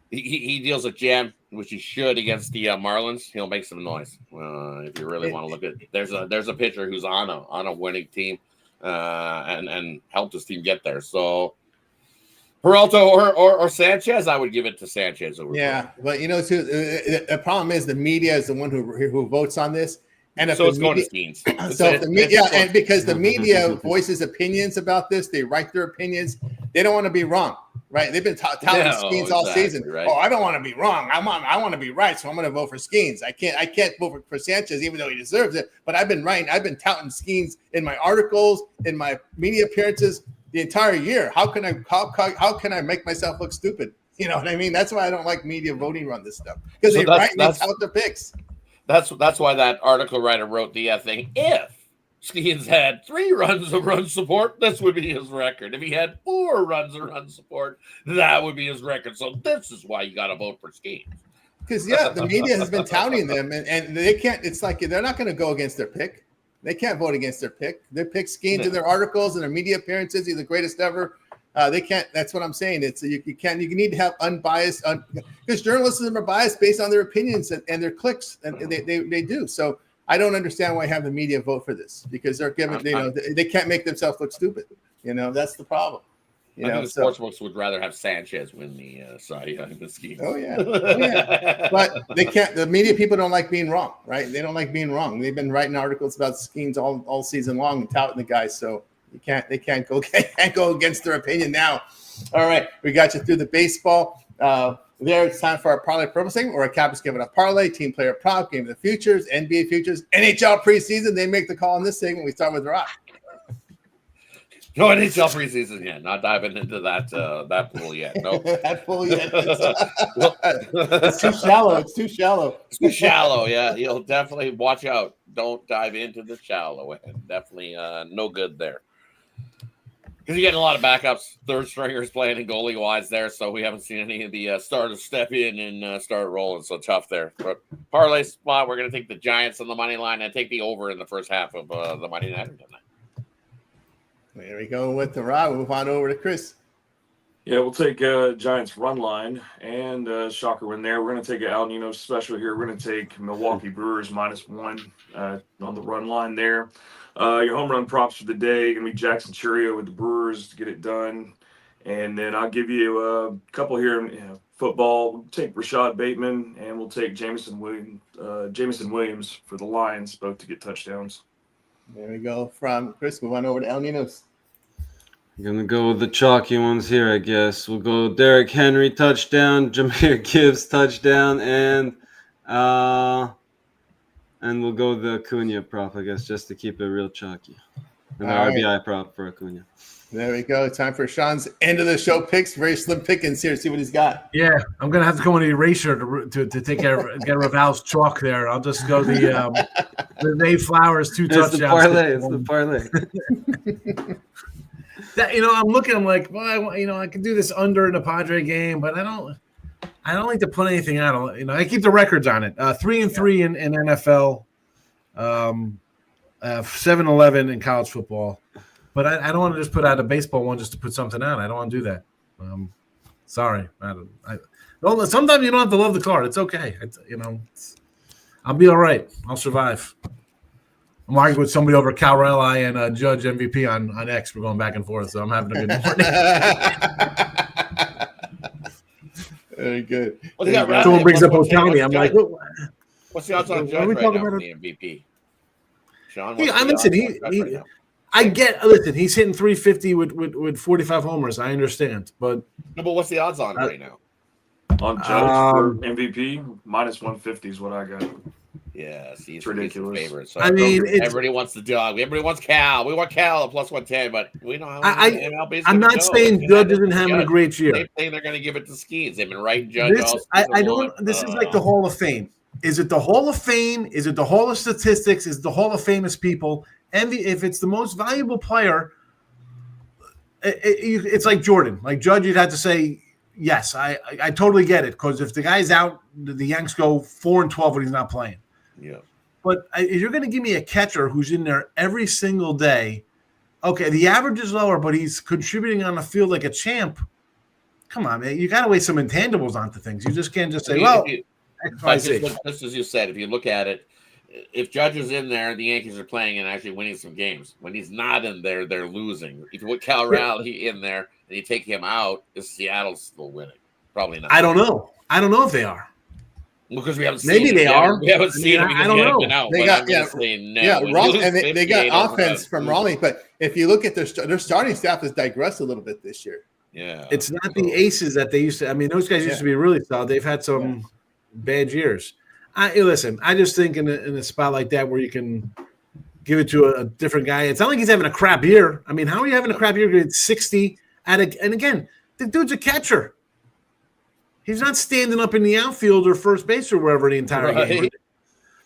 he deals with jam, which he should against the Marlins. He'll make some noise if you really want to look at it. There's a pitcher who's on a winning team and helped his team get there. So Peralta or Sanchez, I would give it to Sanchez over. Yeah, but too, the problem is the media is the one who votes on this. And so it's going to Skeens. And because the media voices opinions about this, they write their opinions. They don't want to be wrong, right? They've been touting Skeens all season. Right. Oh, I don't want to be wrong. I want to be right, so I'm going to vote for Skeens. I can't vote for Sanchez, even though he deserves it. But I've been right. I've been touting Skeens in my articles, in my media appearances the entire year. How can I make myself look stupid? You know what I mean? That's why I don't like media voting on this stuff because So they write me out the picks. That's why that article writer wrote the thing. If Skeens had 3 runs of run support, this would be his record. If he had 4 runs of run support, that would be his record. So this is why you got to vote for Skeens. Because the media has been touting them, and they can't. It's like they're not going to go against their pick. They can't vote against their pick. Their pick Skeens in their articles and their media appearances. He's the greatest ever. They can't. That's what I'm saying. It's you can't. You need to have unbiased, because journalism are biased based on their opinions and their clicks, and they do. So I don't understand why I have the media vote for this, because they're given. They can't make themselves look stupid. That's the problem. I think the sports books would rather have Sanchez win the the scheme. Oh yeah. But they can't. The media people don't like being wrong, right? They don't like being wrong. They've been writing articles about schemes all season long and touting the guys. So they can't go against their opinion now. All right, we got you through the baseball. There, it's time for our parlay purple segment, where our cap is giving a parlay, team player prop, game of the futures, NBA futures, NHL preseason. They make the call in this segment. We start with Rock. No NHL preseason yet. Not diving into that pool yet. No, that pool yet. It's too shallow. It's too shallow. It's too shallow. Yeah, you'll definitely watch out. Don't dive into the shallow end. Definitely no good there. Because you're getting a lot of backups, third stringers playing and goalie wise there, so we haven't seen any of the starters step in and start rolling. So tough there. But parlay spot, we're going to take the Giants on the money line and take the over in the first half of the Monday night tonight. There we go with the Rob. We'll move on over to Chris. Yeah, we'll take Giants run line and shocker win there. We're going to take an Al Nino special here. We're going to take Milwaukee Brewers -1 on the run line there. Your home run props for the day going to be Jackson Churio with the Brewers to get it done. And then I'll give you a couple here in football. We'll take Rashad Bateman, and we'll take Jameson Williams for the Lions, both to get touchdowns. There we go from Chris. Move on over to El Ninos. I'm going to go with the chalky ones here, I guess. We'll go Derrick Henry touchdown, Jahmyr Gibbs touchdown, and we'll go the Acuna prop, I guess, just to keep it real chalky. An RBI prop for Acuna. There we go. Time for Sean's end of the show picks. Very slim pickings here. See what he's got. Yeah, I'm gonna have to go on the eraser to take care of get rid of Al's chalk there. I'll just go the May Flowers 2 touchdowns. It's the parlay. I'm looking. I'm like, well, I can do this under in the Padre game, but I don't like to put anything out. I keep the records on it. 3-3 in NFL, 7-11 in college football. But I don't want to just put out a baseball one just to put something out. I don't want to do that. Sorry. Sometimes you don't have to love the card. It's okay. I'll be all right. I'll survive. I'm arguing with somebody over Calrelli and Judge MVP on X. We're going back and forth, so I'm having a good morning. Very good. Someone brings up Otani. I'm like, what's the odds on Judge right now for the MVP? Sean, he's hitting 350 with 45 homers. I understand, but what's the odds on right now? On Judge for MVP, -150 is what I got. Yeah, see, it's ridiculous. Favorite, so everybody wants the dog. Everybody wants Cal. We want Cal at +110, but we know how MLB. I'm not saying Judge isn't having a great year. They think they're going to give it to Skeens. They've been writing Judge. This is like the Hall of Fame. Is it the Hall of Fame? Is it the Hall of Statistics? Is it the Hall of Famous people? And if it's the most valuable player, it's like Jordan. Like Judge, you'd have to say, yes, I totally get it. Because if the guy's out, the Yanks go 4-12 when he's not playing. Yeah. But if you're going to give me a catcher who's in there every single day, okay, the average is lower, but he's contributing on the field like a champ. Come on, man. You got to weigh some intangibles onto things. You just can't just say, just as you said, if you look at it, if Judge is in there, the Yankees are playing and actually winning some games. When he's not in there, they're losing. If you put Cal Raleigh in there and you take him out, is Seattle still winning? Probably not. I don't know if they are. Because we haven't seen maybe they are. We haven't seen them because I don't know. Been out, they got they got offense from Raleigh, but if you look at their starting staff has digressed a little bit this year. Yeah, it's not the aces that they used to. I mean, those guys used to be really solid. They've had some bad years. Listen, I just think in a spot like that where you can give it to a different guy, it's not like he's having a crap year. I mean, how are you having a crap year? It's 60 and again, the dude's a catcher. He's not standing up in the outfield or first base or wherever the entire game.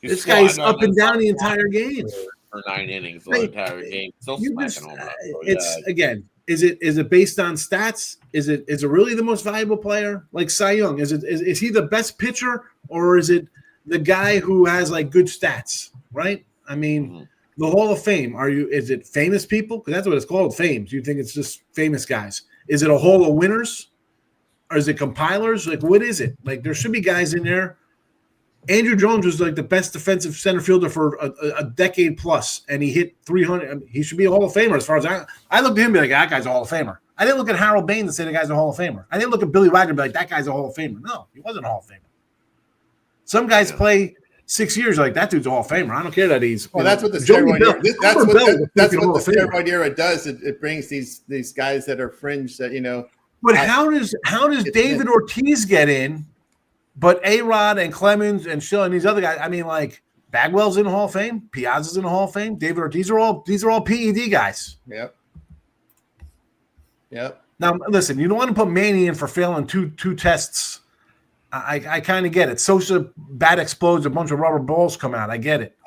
This guy's up and down the entire game for 9 innings the Right. entire game. Still You smacking just, home runs. So, it's yeah. again, is it based on stats? Is it really the most valuable player? Like Cy Young, is he the best pitcher, or is it the guy who has like good stats? Right? I mean, the Hall of Fame. Is it famous people? Because that's what it's called, fame. You think it's just famous guys? Is it a Hall of Winners, or is it compilers? Like, what is it? Like, there should be guys in there. Andrew Jones was like the best defensive center fielder for a decade plus, and he hit 300. I mean, he should be a Hall of Famer as far as I looked at him and be like, that guy's a Hall of Famer. I didn't look at Harold Bain and say the guy's a Hall of Famer. I didn't look at Billy Wagner and be like, that guy's a Hall of Famer. No, he wasn't a Hall of Famer. Some guys play 6 years like that dude's a Hall of Famer. I don't care that he's. Well, that's what the steroid era. That's what the steroid era does. It brings these guys that are fringe that But how does David Ortiz get in? But A-Rod and Clemens and Schill and these other guys, I mean, like Bagwell's in the Hall of Fame, Piazza's in the Hall of Fame, David Ortiz these are all PED guys. Yep. Now listen, you don't want to put Manny in for failing two tests. I kind of get it. Sosa bat explodes, a bunch of rubber balls come out. I get it.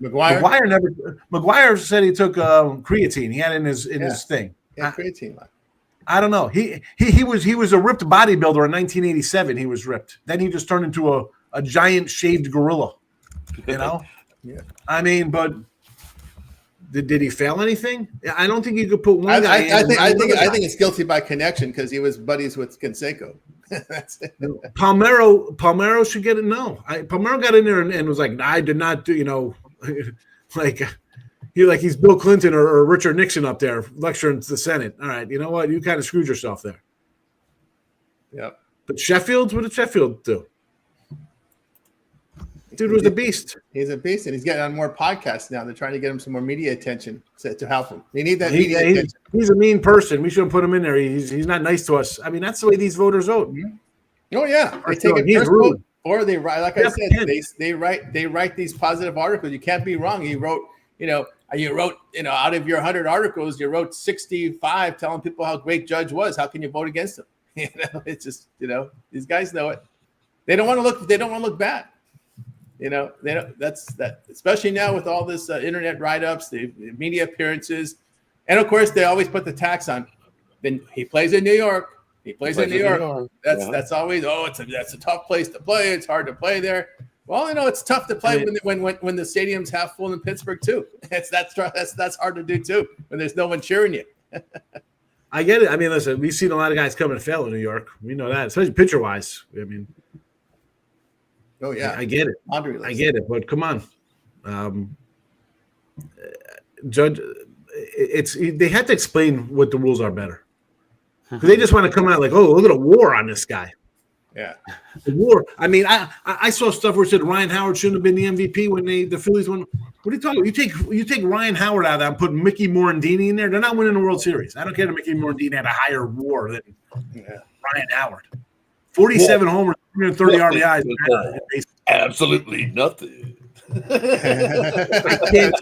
McGuire said he took creatine. He had it in his thing. Yeah, creatine. I don't know. He was a ripped bodybuilder in 1987. He was ripped. Then he just turned into a giant shaved gorilla. Yeah. I mean, but did he fail anything? I don't think you could put one guy. I think it's guilty by connection because he was buddies with Canseco. That's it. Palmeiro should get it. No, Palmeiro got in there and was like, I did not do. He's Bill Clinton or Richard Nixon up there lecturing to the Senate. All right, you know what? You kind of screwed yourself there. Yep. But what did Sheffield do? Dude was a beast. He's a beast, and he's getting on more podcasts now. They're trying to get him some more media attention to help him. They need that media attention. He's a mean person. We shouldn't put him in there. He's not nice to us. I mean, that's the way these voters vote. Oh yeah, they take it personal, or they write. Like I said, they write these positive articles. You can't be wrong. You wrote out of your 100 articles, you wrote 65 telling people how great Judge was. How can you vote against him? It's just these guys know it. They don't want to look. They don't want to look bad. They don't. That's that. Especially now with all this internet write-ups, the media appearances, and of course they always put the tax on. Then he plays in New York. That's always that's a tough place to play. It's hard to play there. Well, it's tough to play when the stadium's half full in Pittsburgh too. That's hard to do too when there's no one cheering you. I get it. I mean, listen, we've seen a lot of guys come and fail in New York. We know that, especially pitcher wise. I mean, oh yeah, I get it. I get it, but come on, Judge. They had to explain what the rules are better. They just want to come out like, oh, look at a war on this guy. Yeah, the war. I mean, I saw stuff where it said Ryan Howard shouldn't have been the MVP when the Phillies won. What are you talking about? You take Ryan Howard out of that and put Mickey Morandini in there. They're not winning the World Series. I don't care that Mickey Morandini had a higher WAR than Ryan Howard. 47 homers, 330 RBIs. Absolutely nothing. I can't.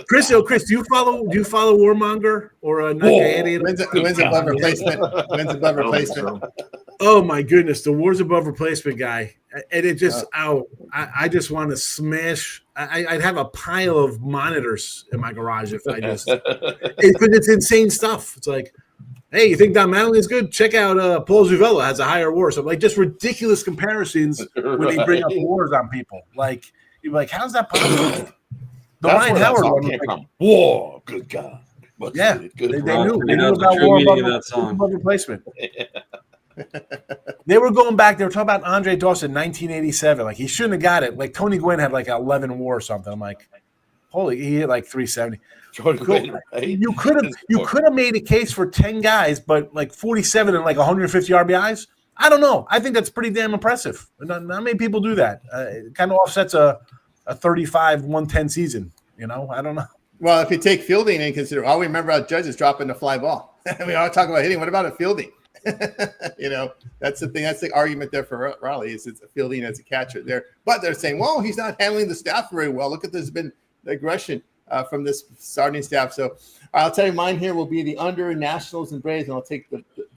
Chris, do you follow Warmonger or wins above replacement? Oh my goodness, the wars above replacement guy, and it just I just want to smash. I'd have a pile of monitors in my garage if I just because it's insane stuff. It's like, hey, you think Don Mattingly is good? Check out Paul Zuvella has a higher WAR. So like just ridiculous comparisons when they bring up wars on people. Like you're like, how's that possible? The Ryan Howard one, war, good God. Yeah, good they knew about war above replacement. They were going back. They were talking about Andre Dawson, 1987. Like he shouldn't have got it. Like Tony Gwynn had like 11 WAR or something. I'm like, holy, he hit like 370. Gwynn, right? You could have made a case for 10 guys, but like 47 and like 150 RBIs. I don't know. I think that's pretty damn impressive. Not many people do that. It kind of offsets a 35-110 season. I don't know. Well, if you take fielding in consider, all we remember about Judge is dropping the fly ball. We all talk about hitting. What about a fielding? That's the thing. That's the argument there for Raleigh is it's a fielding as a catcher there. But they're saying, well, he's not handling the staff very well. Look at there's been the aggression from this starting staff. So I'll tell you, mine here will be the under Nationals and Braves, and I'll take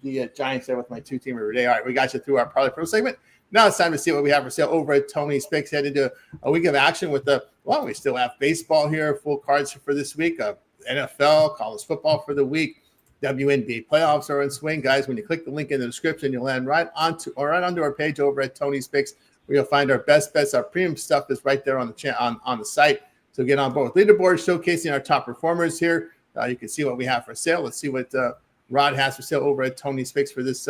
the Giants there with my two-teamer today. All right, we got you through our Parlay Pro segment. Now it's time to see what we have for sale over at Tony's Picks. Headed to a week of action with we still have baseball here, full cards for this week, NFL, college football for the week. WNBA playoffs are in swing, guys. When you click the link in the description, you'll land right onto our page over at Tony's Picks, where you'll find our best bets. Our premium stuff is right there on the site. So get on board with leaderboard showcasing our top performers here. You can see what we have for sale. Let's see what Rod has for sale over at Tony's Picks for this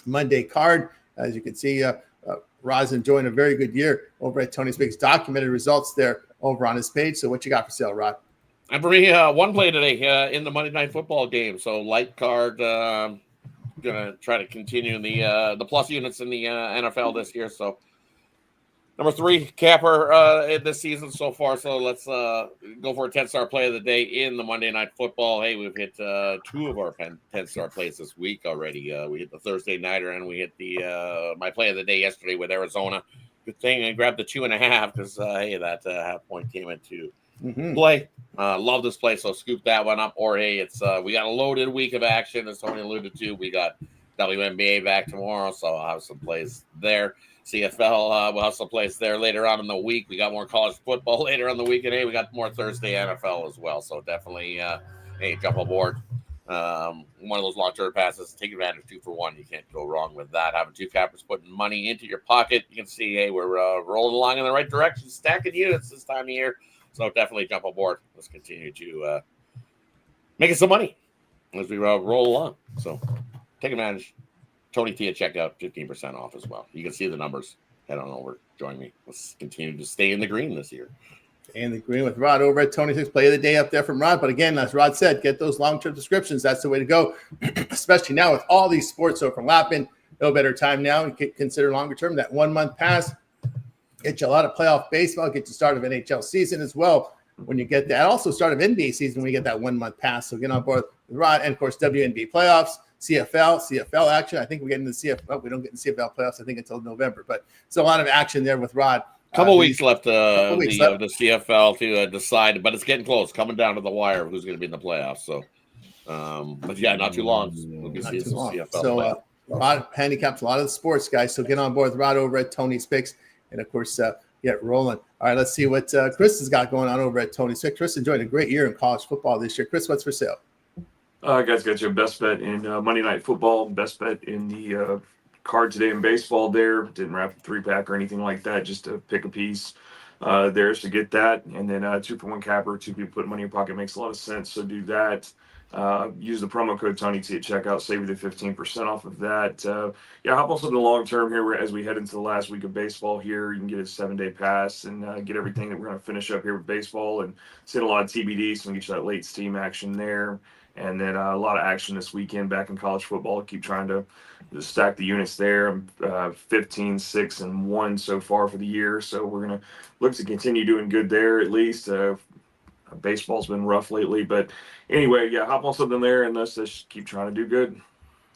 Monday card. As you can see, Rod's enjoying a very good year over at Tony's Picks. Documented results there over on his page. So what you got for sale, Rod? And for me, one play today in the Monday Night Football game. So light card, going to try to continue in the plus units in the NFL this year. So number 3 capper in this season so far. So let's go for a 10-star play of the day in the Monday Night Football. Hey, we've hit 2 of our 10-star plays this week already. We hit the Thursday nighter, and we hit the my play of the day yesterday with Arizona. Good thing I grabbed the 2.5 because hey, that half point came into play. Love this play, so scoop that one up. Or hey, it's we got a loaded week of action, as Tony alluded to. We got WNBA back tomorrow, so I'll have some plays there. CFL, we'll have some plays there later on in the week. We got more college football later on the week, and hey, we got more Thursday NFL as well. So definitely, hey, jump aboard. One of those long-term passes, take advantage 2 for 1. You can't go wrong with that. Having 2 cappers putting money into your pocket, you can see, hey, we're rolling along in the right direction, stacking units this time of year. So definitely jump aboard. Let's continue to making some money as we roll along. So take advantage. Tony T at checkout, 15% off as well. You can see the numbers. Head on over. Join me. Let's continue to stay in the green this year. Stay in the green with Rod over at Tony's Picks. Play of the day up there from Rod. But again, as Rod said, get those long-term subscriptions. That's the way to go, especially now with all these sports overlapping. No better time now. You can consider longer term. That 1-month pass. Get you a lot of playoff baseball. Get you start of NHL season as well when you get that. Also start of NBA season when you get that 1-month pass. So get on board with Rod. And, of course, WNBA playoffs. CFL action. I think we get into the CFL. We don't get in the CFL playoffs, I think, until November. But it's a lot of action there with Rod. Couple weeks left the CFL to decide, but it's getting close. Coming down to the wire of who's going to be in the playoffs. So, but yeah, not too long. We'll be seeing some CFL. So, Rod handicaps a lot of the sports, guys. So get on board with Rod over at Tony's Picks, and of course, get rolling. All right, let's see what Chris has got going on over at Tony's Picks. Chris enjoyed a great year in college football this year. Chris, what's for sale? Guys, got your best bet in Monday Night Football, best bet in the card today in baseball there. Didn't wrap a 3-pack or anything like that, just to pick a piece there to get that. And then 2 for 1 capper, 2 people put money in your pocket makes a lot of sense. So do that. Use the promo code Tony T at checkout, save you the 15% off of that. Hop on something long term here as we head into the last week of baseball here. You can get a 7-day pass and get everything that we're going to finish up here with baseball and see a lot of TBD. So we can get you that late steam action there. And then a lot of action this weekend back in college football. Keep trying to stack the units there. 15, 6, and 1 so far for the year. So we're going to look to continue doing good there at least. Baseball's been rough lately. But anyway, hop on something there and let's just keep trying to do good.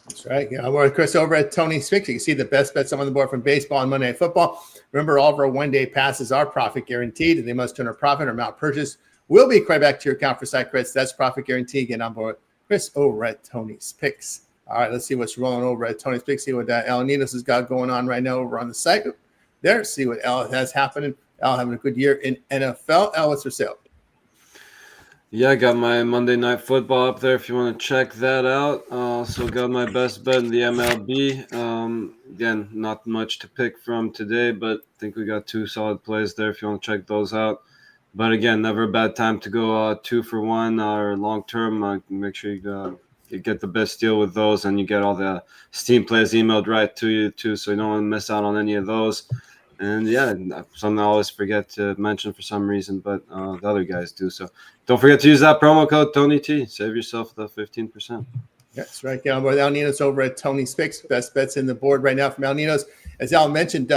That's right. Yeah, we're Chris over at Tony's Picks. You can see the best bets on the board from baseball and Monday Night Football. Remember, all of our 1-day passes are profit guaranteed, and they must turn a profit or amount purchased will be credited back to your account for site credits. That's profit guarantee. Get on board. Chris over at Tony's Picks. All right, let's see what's rolling over at Tony's Picks. See what El Ninos has got going on right now over on the site. There, see what El has happening. El having a good year in NFL. El, what's for sale? Yeah, I got my Monday Night Football up there if you want to check that out. Also got my best bet in the MLB. Again, not much to pick from today, but I think we got 2 solid plays there if you want to check those out. But again, never a bad time to go 2 for 1 or long term. Make sure you get the best deal with those, and you get all the Steam plays emailed right to you too, so you don't want to miss out on any of those. And something I always forget to mention for some reason, but the other guys do. So don't forget to use that promo code Tony T. Save yourself the 15%. That's right. Get on board El Ninos over at Tony's Picks. Best bets in the board right now from El Ninos. As Al mentioned,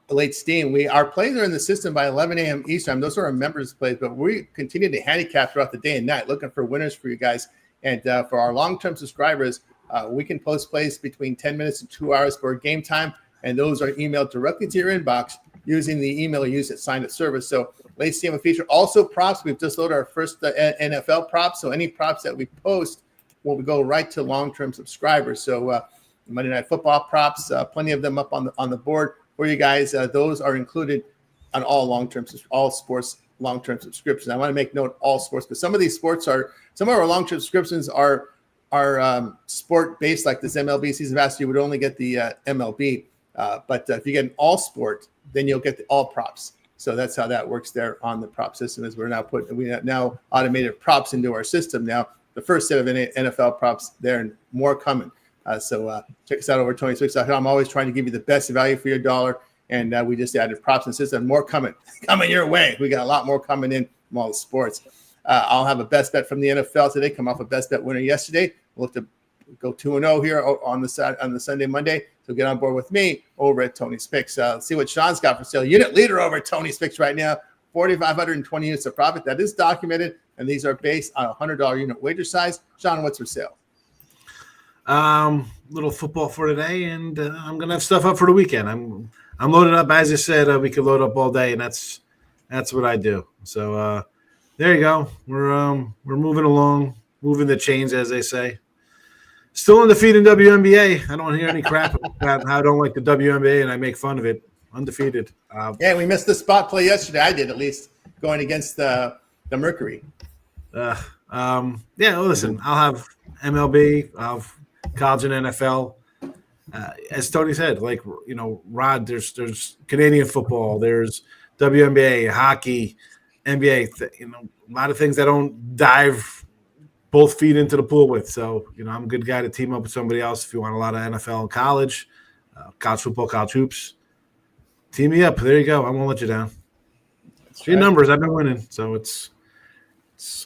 late steam. Our plays are in the system by 11 a.m. Eastern. Those are our members' plays, but we continue to handicap throughout the day and night, looking for winners for you guys. And for our long-term subscribers, we can post plays between 10 minutes and 2 hours for game time, and those are emailed directly to your inbox using the email you use at Sign Up Service. So late steam will feature also props. We've just loaded our first NFL props. So any props that we post will go right to long-term subscribers. So Monday Night Football props, plenty of them up on the board for you guys. Those are included on all sports long-term subscriptions. I want to make note all sports, because some of our long-term subscriptions are sport based, like this MLB season pass. You would only get the MLB, but if you get an all sport, then you'll get the all props. So that's how that works there on the prop system. Is we have now automated props into our system now. The first set of NFL props there, and more coming. So check us out over TonySwix.com. I'm always trying to give you the best value for your dollar, and we just added props and system. More coming your way. We got a lot more coming in from all the sports. I'll have a best bet from the NFL today. Come off a best bet winner yesterday. We'll have to go 2-0 here on the Sunday, Monday. So get on board with me over at Tony's Picks. Let's see what Sean's got for sale. Unit leader over at Tony's Picks right now, 4,520 units of profit. That is documented, and these are based on a $100 unit wager size. Sean, what's for sale? Little football for today, and I'm gonna have stuff up for the weekend. I'm loaded up. As I said, we could load up all day, and that's what I do. So there you go. We're moving along, moving the chains, as they say. Still undefeated in WNBA. I don't hear any crap about how I don't like the WNBA, and I make fun of it. Undefeated. Yeah, we missed the spot play yesterday. I did, at least, going against the Mercury. Yeah, listen, I'll have MLB, I'll have college and NFL. As Tony said, Rod, there's Canadian football, there's WNBA, hockey, NBA, a lot of things I don't dive both feet into the pool with. So, I'm a good guy to team up with somebody else if you want a lot of NFL and college football, college hoops. Team me up. There you go. I won't let you down. Three numbers. I've been winning. So it's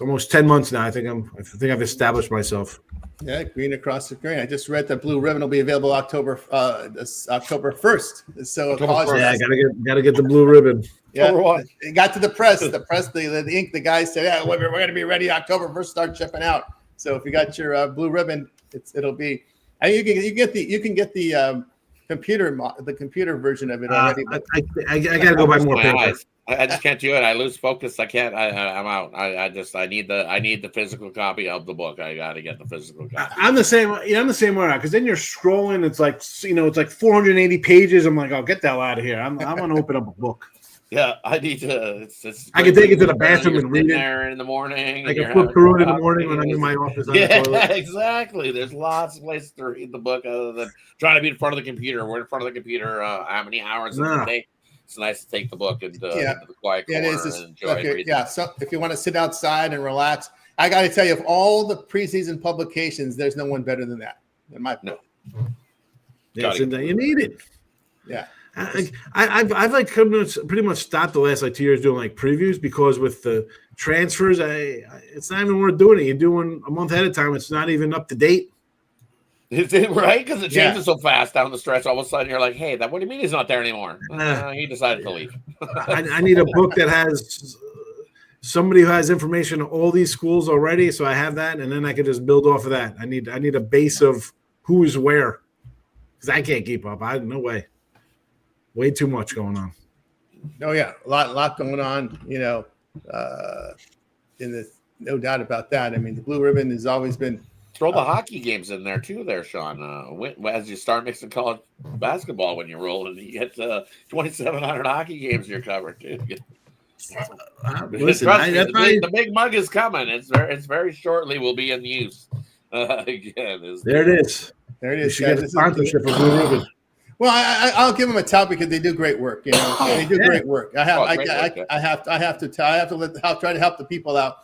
almost 10 months now. I think I've established myself. Yeah, green across the green. I just read that Blue Ribbon will be available October 1st. So I gotta get the Blue Ribbon. Yeah, it got to the press. The ink. The guys said, "Yeah, we're going to be ready October 1st. Start shipping out." So if you got your Blue Ribbon, it'll be. I mean, you can get the computer version of it already. I gotta go buy more paper. I just can't do it. I lose focus. I can't. I'm out. I need the physical copy of the book. I got to get the physical copy. I'm the same. I'm the same way, because then you're scrolling. It's like 480 pages. I'm like, I'll get the hell out of here. I'm gonna open up a book. Yeah, I need to. I can take it to the bathroom and read it there in the morning. I can flip through it in the morning when I'm in my office. Yeah, exactly. There's lots of places to read the book other than trying to be in front of the computer. We're in front of the computer how many hours a day? It's nice to take the book into the quiet corner and enjoy it. Yeah, so if you want to sit outside and relax, I got to tell you, of all the preseason publications, there's no one better than that. In my opinion. Yes, and you need it. Yeah. I've pretty much stopped the last 2 years doing previews, because with the transfers, it's not even worth doing it. You're doing a month ahead of time. It's not even up to date. Is it right? Because it changes so fast down the stretch. All of a sudden, you're like, "Hey, what do you mean he's not there anymore?" He decided to leave. I need a book that has somebody who has information on all these schools already, so I have that, and then I can just build off of that. I need a base of who's where, because I can't keep up. No way. Way too much going on. Oh yeah, a lot going on. In this, no doubt about that. I mean, the Blue Ribbon has always been. Throw the hockey games in there too, there, Sean. As you start mixing college basketball, when you roll, and you get 2,700 hockey games you're covered too. Listen, the big mug is coming. It's very shortly will be in use again. There it is. There it is. You get a sponsorship for Blue Ribbon. Well, I'll give them a tout because they do great work. They do great work. I have to try to help the people out.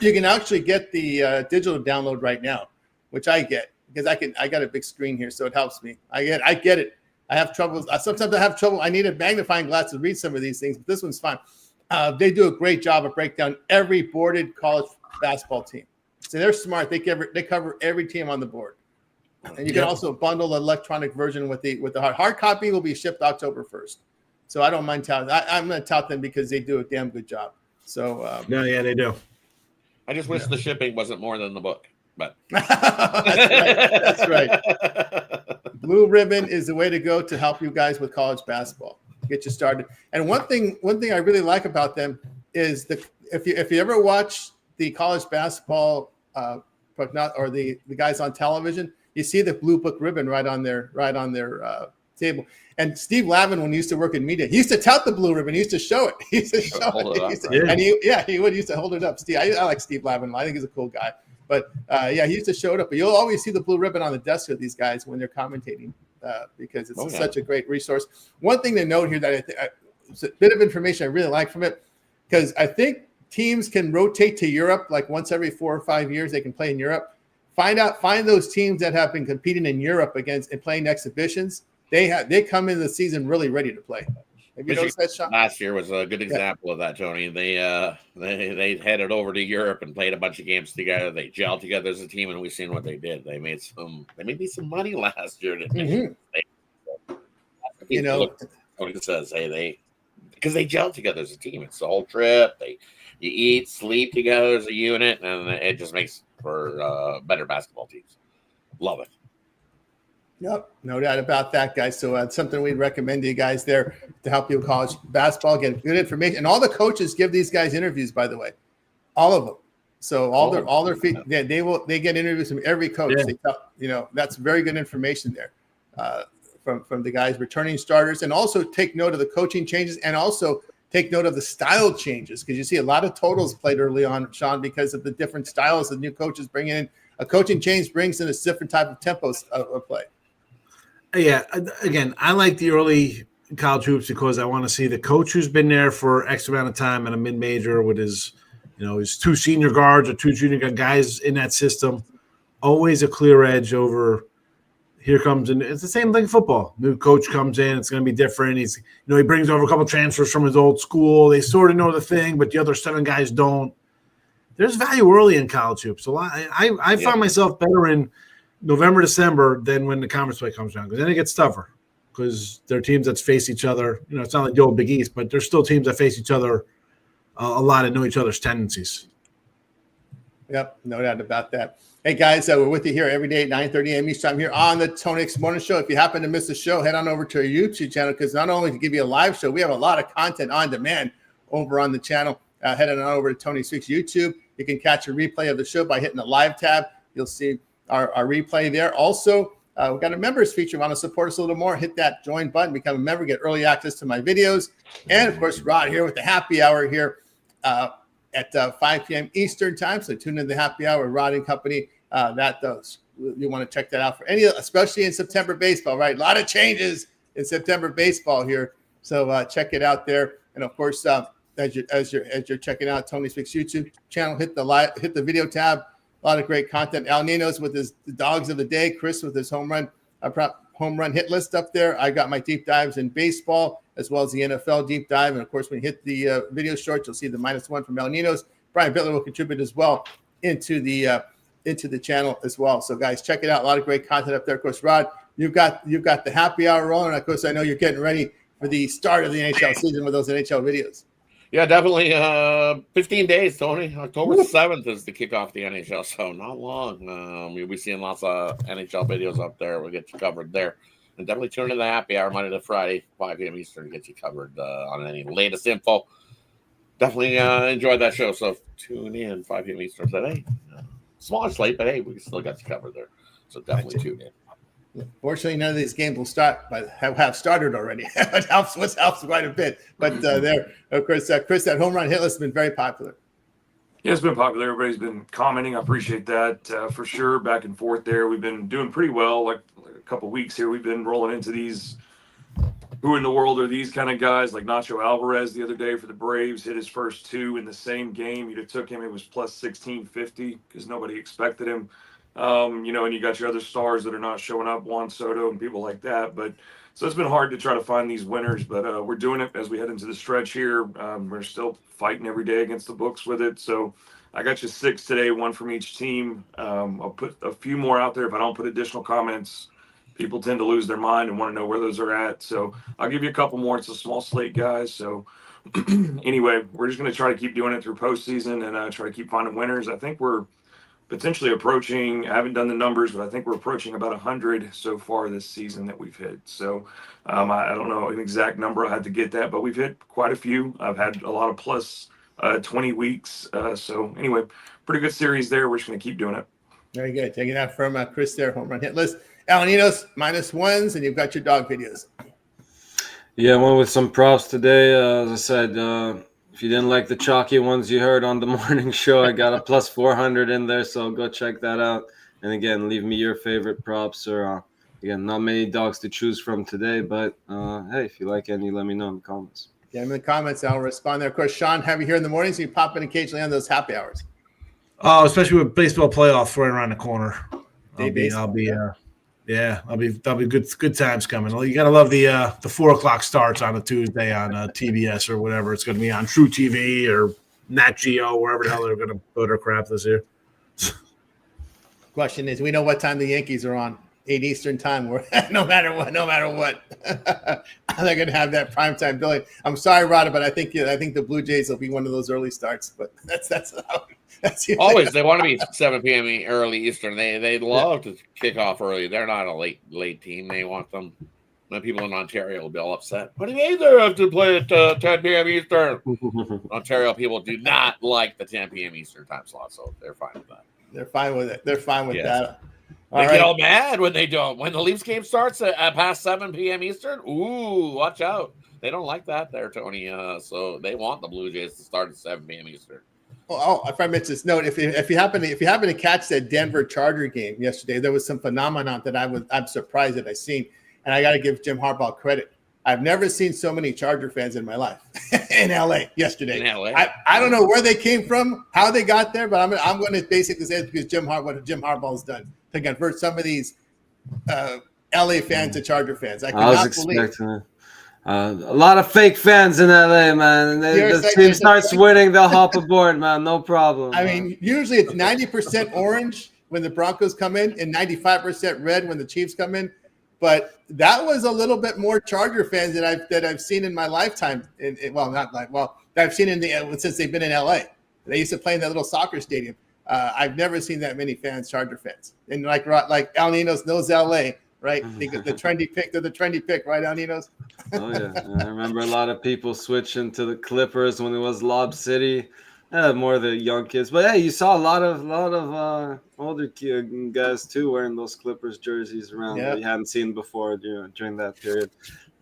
You can actually get the digital download right now, which I get because I got a big screen here, so it helps me. I get it. I have trouble. Sometimes I have trouble. I need a magnifying glass to read some of these things, but this one's fine. They do a great job of breaking down every boarded college basketball team. So they're smart. They cover every team on the board. And you can also bundle an electronic version with the hard copy. Will be shipped October 1st. So I don't mind touting. I'm going to tout them because they do a damn good job. So they do. I just wish the shipping wasn't more than the book. But that's right. Blue Ribbon is the way to go to help you guys with college basketball. Get you started. And one thing I really like about them is if you ever watch the college basketball or the guys on television, you see the blue book ribbon right on their table. And Steve Lavin, when he used to work in media, he used to tout the blue ribbon. He used to show it. He used to show it. And he would used to hold it up. Steve, I like Steve Lavin. I think he's a cool guy. But he used to show it up. But you'll always see the blue ribbon on the desk of these guys when they're commentating because it's such a great resource. One thing to note here that it's a bit of information I really like from it, because I think teams can rotate to Europe like once every 4 or 5 years. They can play in Europe. Find those teams that have been competing in Europe against and playing exhibitions. They come into the season really ready to play. Have you noticed that, Sean? Last year was a good example of that, Tony. They headed over to Europe and played a bunch of games together. They gelled together as a team, and we've seen what they did. They made me some money last year. Mm-hmm. Tony says, because they gelled together as a team. It's the whole trip. You eat, sleep together as a unit, and it just makes for better basketball teams. Love it. Yep, no doubt about that, guys. So it's something we'd recommend to you guys there to help you with college basketball, get good information. And all the coaches give these guys interviews, by the way, all of them. So all their feet, they get interviews from every coach. Yeah. They tell, that's very good information there from the guys returning starters, and also take note of the coaching changes, and also take note of the style changes, because you see a lot of totals played early on, Sean, because of the different styles the new coaches bring in. A coaching change brings in a different type of tempo of play. Yeah, again, I like the early college hoops because I want to see the coach who's been there for X amount of time at a mid-major with his 2 senior guards or 2 junior guys in that system. Always a clear edge over here comes, and it's the same thing in football. New coach comes in, it's going to be different. He brings over a couple transfers from his old school. They sort of know the thing, but the other 7 guys don't. There's value early in college hoops. So I find myself better in November, December than when the conference play comes down, because then it gets tougher because they're teams that face each other. It's not like the old Big East, but there's still teams that face each other a lot and know each other's tendencies. Yep, no doubt about that. Hey, guys, we're with you here every day at 9:30 a.m. Eastern time here on the Tony X Morning Show. If you happen to miss the show, head on over to our YouTube channel, because not only to give you a live show, we have a lot of content on demand over on the channel. Head on over to Tony X YouTube. You can catch a replay of the show by hitting the live tab. You'll see our replay there. Also, we've got a members feature. Want to support us a little more? Hit that join button, become a member, get early access to my videos. And of course, Rod here with the happy hour here at 5 p.m. Eastern time. So tune in to the happy hour with Rod and company. You want to check that out for especially in September baseball, right? A lot of changes in September baseball here. So check it out there. And of course, as you're checking out Tony Speaks YouTube channel, hit the video tab. A lot of great content. Al Nino's with the dogs of the day. Chris with his home run hit list up there. I got my deep dives in baseball as well as the NFL deep dive. And of course, when you hit the video short, you'll see the -1 from Al Nino's. Brian Bittler will contribute as well into the channel as well. So guys, check it out. A lot of great content up there. Of course, Rod, you've got the happy hour rolling. Of course, I know you're getting ready for the start of the NHL season with those NHL videos. Yeah, definitely. 15 days, Tony. October 7th is the kickoff of the NHL, so not long. We're seeing lots of NHL videos up there. We'll get you covered there. And definitely tune in to the happy hour Monday to Friday, 5 p.m. Eastern, to get you covered on any latest info. Definitely enjoyed that show, so tune in 5 p.m. Eastern today. Smaller slate, but hey, we still got you covered there. So definitely tune in. Fortunately, none of these games will start, but have started already. It helps quite a bit. But there, of course, Chris, that home run hit list has been very popular. Yeah, it's been popular. Everybody's been commenting. I appreciate that for sure. Back and forth there. We've been doing pretty well. Like a couple of weeks here, we've been rolling into these. Who in the world are these kind of guys? Like Nacho Alvarez the other day for the Braves hit his first 2 in the same game. You'd have took him. It was plus 1650 because nobody expected him. And you got your other stars that are not showing up, Juan Soto and people like that. But so it's been hard to try to find these winners, but we're doing it as we head into the stretch here. We're still fighting every day against the books with it. So I got you 6 today, 1 from each team. I'll put a few more out there. If I don't put additional comments, people tend to lose their mind and want to know where those are at. So I'll give you a couple more. It's a small slate, guys. So anyway, we're just going to try to keep doing it through postseason and try to keep finding winners. I think we're potentially approaching, I haven't done the numbers, but I think we're approaching about 100 so far this season that we've hit. So I don't know an exact number. I had to get that, but we've hit quite a few. I've had a lot of plus 20 weeks. So anyway, pretty good series there. We're just going to keep doing it. Very good. Taking that from Chris there, home run hit list. Alaninos -1s, and you've got your dog videos. Yeah, I went with some props today. As I said, if you didn't like the chalky ones you heard on the morning show, I got a plus 400 in there, so go check that out. And again, leave me your favorite props, or again, not many dogs to choose from today, but hey, if you like any, let me know in the comments. Yeah, in the comments, I'll respond there. Of course, Sean, have you here in the mornings? So you pop in occasionally on those happy hours. Oh, especially with baseball playoffs right around the corner. I'll be good times coming. You gotta love the 4:00 starts on a Tuesday on TBS or whatever it's going to be on True TV or Nat Geo, wherever the hell they're going to put their crap this year. Question is, we know what time the Yankees are on. 8 Eastern time. No matter what, they're going to have that primetime billing. I'm sorry, Rada, but I think the Blue Jays will be one of those early starts. But that's always they want to be 7 p.m. early Eastern. They love to kick off early. They're not a late team. They want them. The people in Ontario will be all upset. What do you mean they have to play at 10 p.m. Eastern? Ontario people do not like the 10 p.m. Eastern time slot, so they're fine with that. They're fine with it. They're fine with that. They get all mad when they don't. When the Leafs game starts at past 7 p.m. Eastern, ooh, watch out. They don't like that there, Tony. So they want the Blue Jays to start at 7 p.m. Eastern. Oh, if I missed this note, if you happen to catch that Denver Charger game yesterday, there was some phenomenon that I'm surprised that I seen, and I got to give Jim Harbaugh credit. I've never seen so many Charger fans in my life in LA yesterday. In LA, I don't know where they came from, how they got there, but I'm going to basically say it's because what Jim Harbaugh has done to convert some of these LA fans to Charger fans. I was expecting it. A lot of fake fans in LA, man. The team starts winning, they'll hop aboard, man. No problem. I mean, usually it's 90% orange when the Broncos come in and 95% red when the Chiefs come in. But that was a little bit more Charger fans that I've seen in my lifetime. That I've seen since they've been in LA. They used to play in that little soccer stadium. I've never seen that many fans, Charger fans. And like Al Ninos knows LA, right? The trendy pick. They're the trendy pick, right, Al Ninos? Oh yeah, I remember a lot of people switching to the Clippers when it was Lob City. More the young kids, but hey, you saw a lot of older guys too wearing those Clippers jerseys around that you hadn't seen before during that period.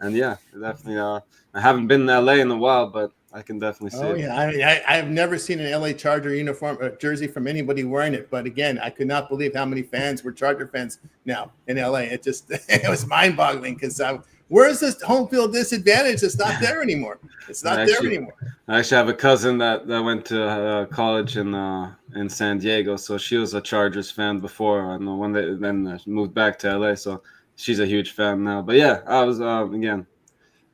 And yeah, definitely. I haven't been in LA in a while, but I can definitely see it. Yeah, I mean, I've never seen an LA Charger uniform or jersey from anybody wearing it. But again, I could not believe how many fans were Charger fans now in LA. It was mind-boggling because where's this home field disadvantage? It's not there anymore. It's not there anymore. I actually have a cousin that went to college in San Diego, so she was a Chargers fan before. I know when they then moved back to LA, so she's a huge fan now. But yeah, I was again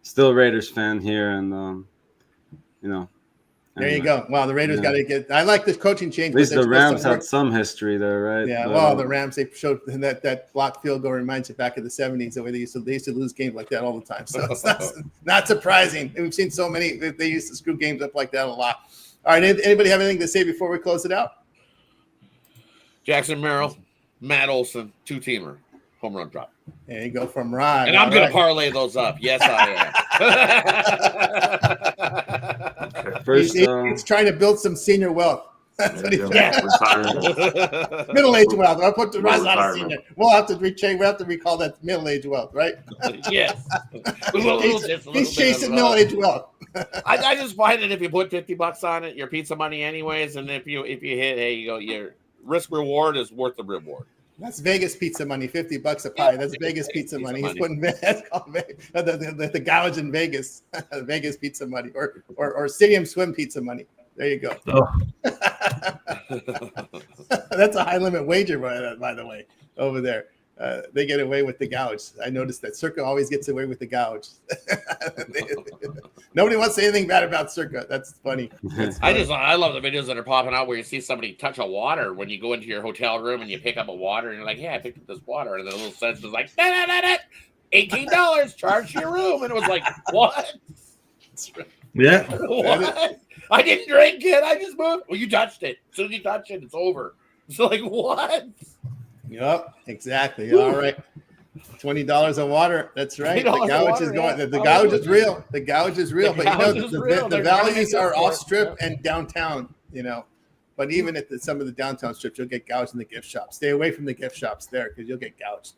still Raiders fan here, and There you go. Wow, the Raiders got to get. I like this coaching change. At least the Rams had some history there, right? Yeah. Well, the Rams, they showed that blocked field goal reminds you back in the 70s the way they used to lose games like that all the time. So it's not surprising. We've seen so many. They used to screw games up like that a lot. All right. Anybody have anything to say before we close it out? Jackson Merrill, Matt Olson, 2-teamer, home run drop. There you go from Rod. And I'm going to parlay those up. Yes, I am. First, he's trying to build some senior wealth. That's what he's trying. Middle-aged wealth. I'll put the rise out of senior. We'll have to recall that middle-aged wealth, right? Yes. He's chasing middle-aged wealth. I just find that if you put $50 on it, your pizza money anyways, and if you hit, hey, you go, your risk reward is worth the reward. That's Vegas pizza money, $50 a pie. That's Vegas pizza money. He's putting the gouge in Vegas, Vegas pizza money, or Stadium Swim pizza money. There you go. Oh. That's a high limit wager, by the way, over there. They get away with the gouge. I noticed that Circa always gets away with the gouge. Nobody wants to say anything bad about Circa. That's funny. I love the videos that are popping out where you see somebody touch a water when you go into your hotel room and you pick up a water and you're like, "Yeah, I picked up this water," and the little sentence is like, $18 charged your room, and it was like, what? Yeah. What? I didn't drink it. I just moved. Well, you touched it. As soon as you touch it, it's over. It's like, what? Yep, exactly. All right. $20 of water. That's right. The gouge is going. The gouge is real. The gouge is real. But the values are off strip and downtown. But even at some of the downtown strips, you'll get gouged in the gift shops. Stay away from the gift shops there because you'll get gouged.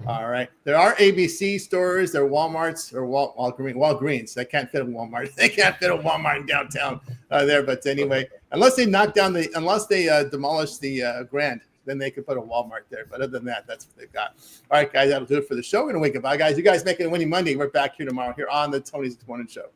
All right. There are ABC stores. There are Walmarts or Walgreens. They can't fit a Walmart. They can't fit a Walmart in downtown there. But anyway, unless they demolish the Grand, then they could put a Walmart there. But other than that, that's what they've got. All right, guys, that'll do it for the show. We're going to wake up. Bye, guys. You guys making a winning Monday. We're back here tomorrow here on the Tony's Morning Show.